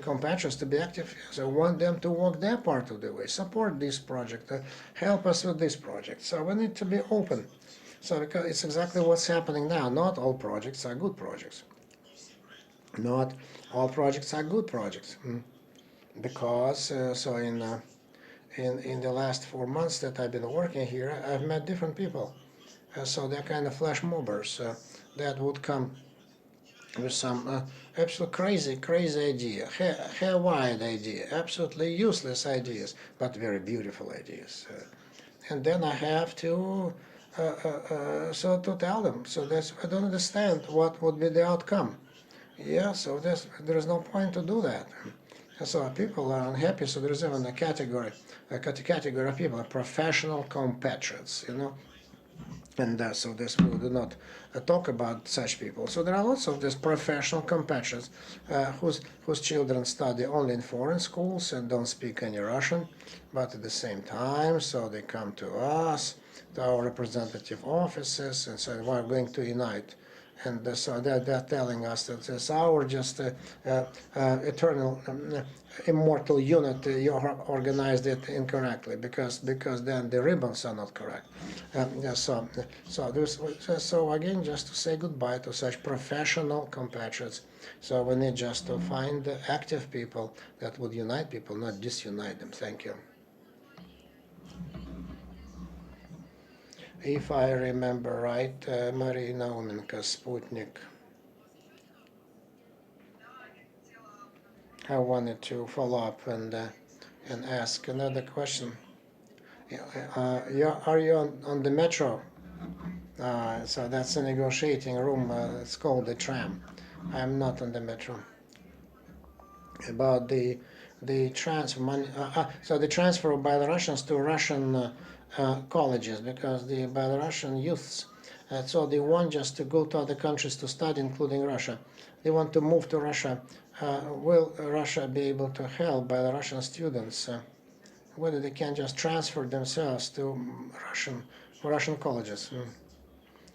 compatriots to be active. So want them to walk their part of the way, support this project, help us with this project. So we need to be open. So because it's exactly what's happening now. Not all projects are good projects. Not all projects are good projects. Because so in the last 4 months that I've been working here, I've met different people. So they're kind of flash mobbers that would come with some absolute crazy idea, hair-wide idea, absolutely useless ideas, but very beautiful ideas. And then I have to so to tell them. So that's, I don't understand what would be the outcome. Yeah, so there is no point to do that. And so people are unhappy. So there is even a category of people, professional compatriots, and so this we do not talk about such people. So there are lots of these professional compatriots whose children study only in foreign schools and don't speak any Russian, but at the same time, so they come to us, to our representative offices, and so we're going to unite. And so they're telling us that it's our just eternal, immortal unit. You organized it incorrectly because then the ribbons are not correct. So again, just to say goodbye to such professional compatriots. So we need just to find active people that would unite people, not disunite them. Thank you. If I remember right, Marina Umenka, Sputnik. I wanted to follow up and ask another question. Are you on the metro? So that's a negotiating room. It's called the tram. I'm not on the metro. About the transfer money. So the transfer of Belarusians to Russian colleges, because the Belarusian youths, so they want just to go to other countries to study, including Russia. They want to move to Russia. Will Russia be able to help Belarusian students? Whether they can just transfer themselves to Russian colleges.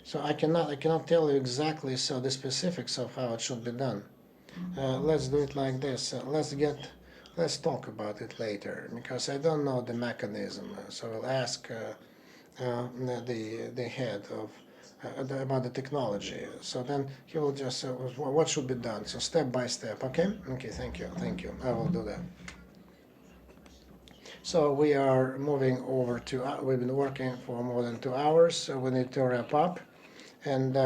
So I cannot tell you exactly the specifics of how it should be done. Let's do it like this. Let's talk about it later, because I don't know the mechanism. So I'll ask the head of about the technology. So then he will just what should be done. So step by step. Okay. Okay. Thank you. Thank you. I will do that. So we are moving over to. We've been working for more than 2 hours, so we need to wrap up. And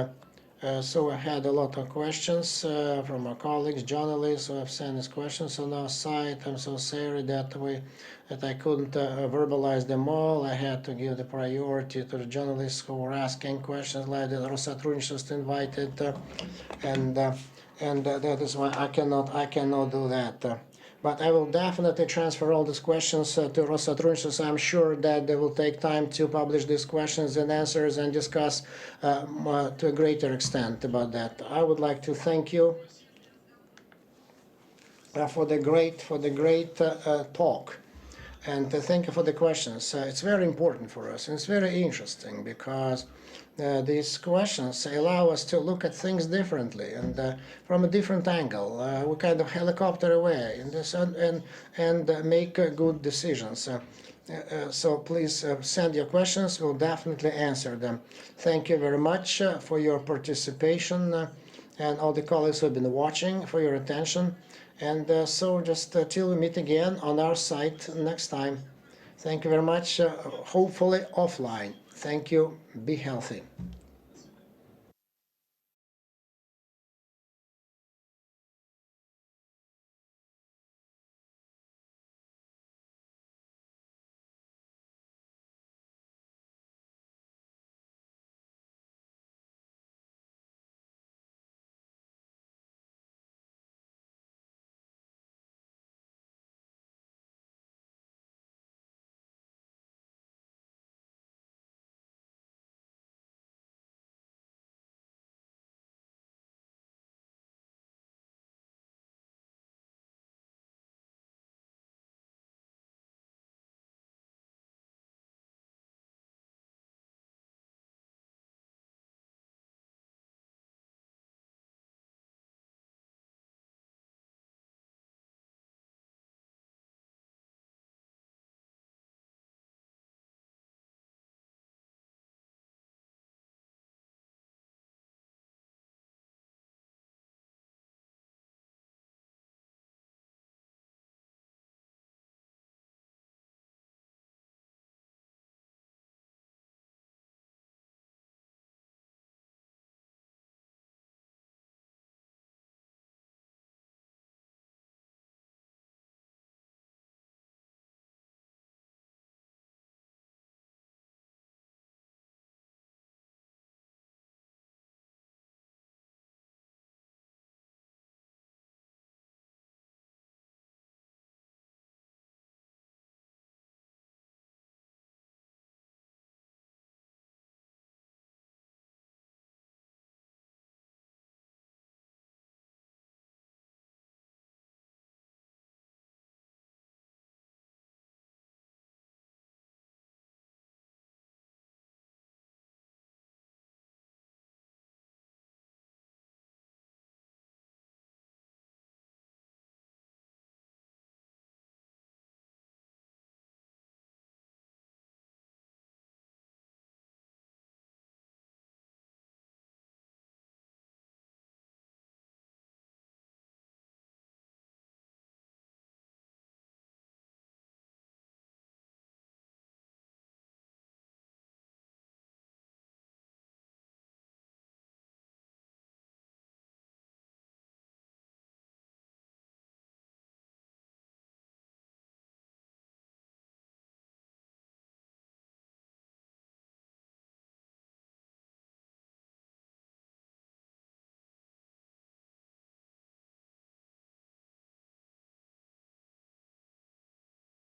so I had a lot of questions from our colleagues, journalists who have sent us questions on our site. I'm so sorry that I couldn't verbalize them all. I had to give the priority to the journalists who were asking questions, like the Россотрудничества invited, and that is why I cannot do that. But I will definitely transfer all these questions to Россотрудничества. So I'm sure that they will take time to publish these questions and answers and discuss to a greater extent about that. I would like to thank you for the great talk, and thank you for the questions. It's very important for us, and it's very interesting, because these questions allow us to look at things differently and from a different angle. We kind of helicopter away in this and make good decisions. So please send your questions. We'll definitely answer them. Thank you very much for your participation, and all the colleagues who have been watching, for your attention. And so just till we meet again on our site next time. Thank you very much. Hopefully offline. Thank you. Be healthy.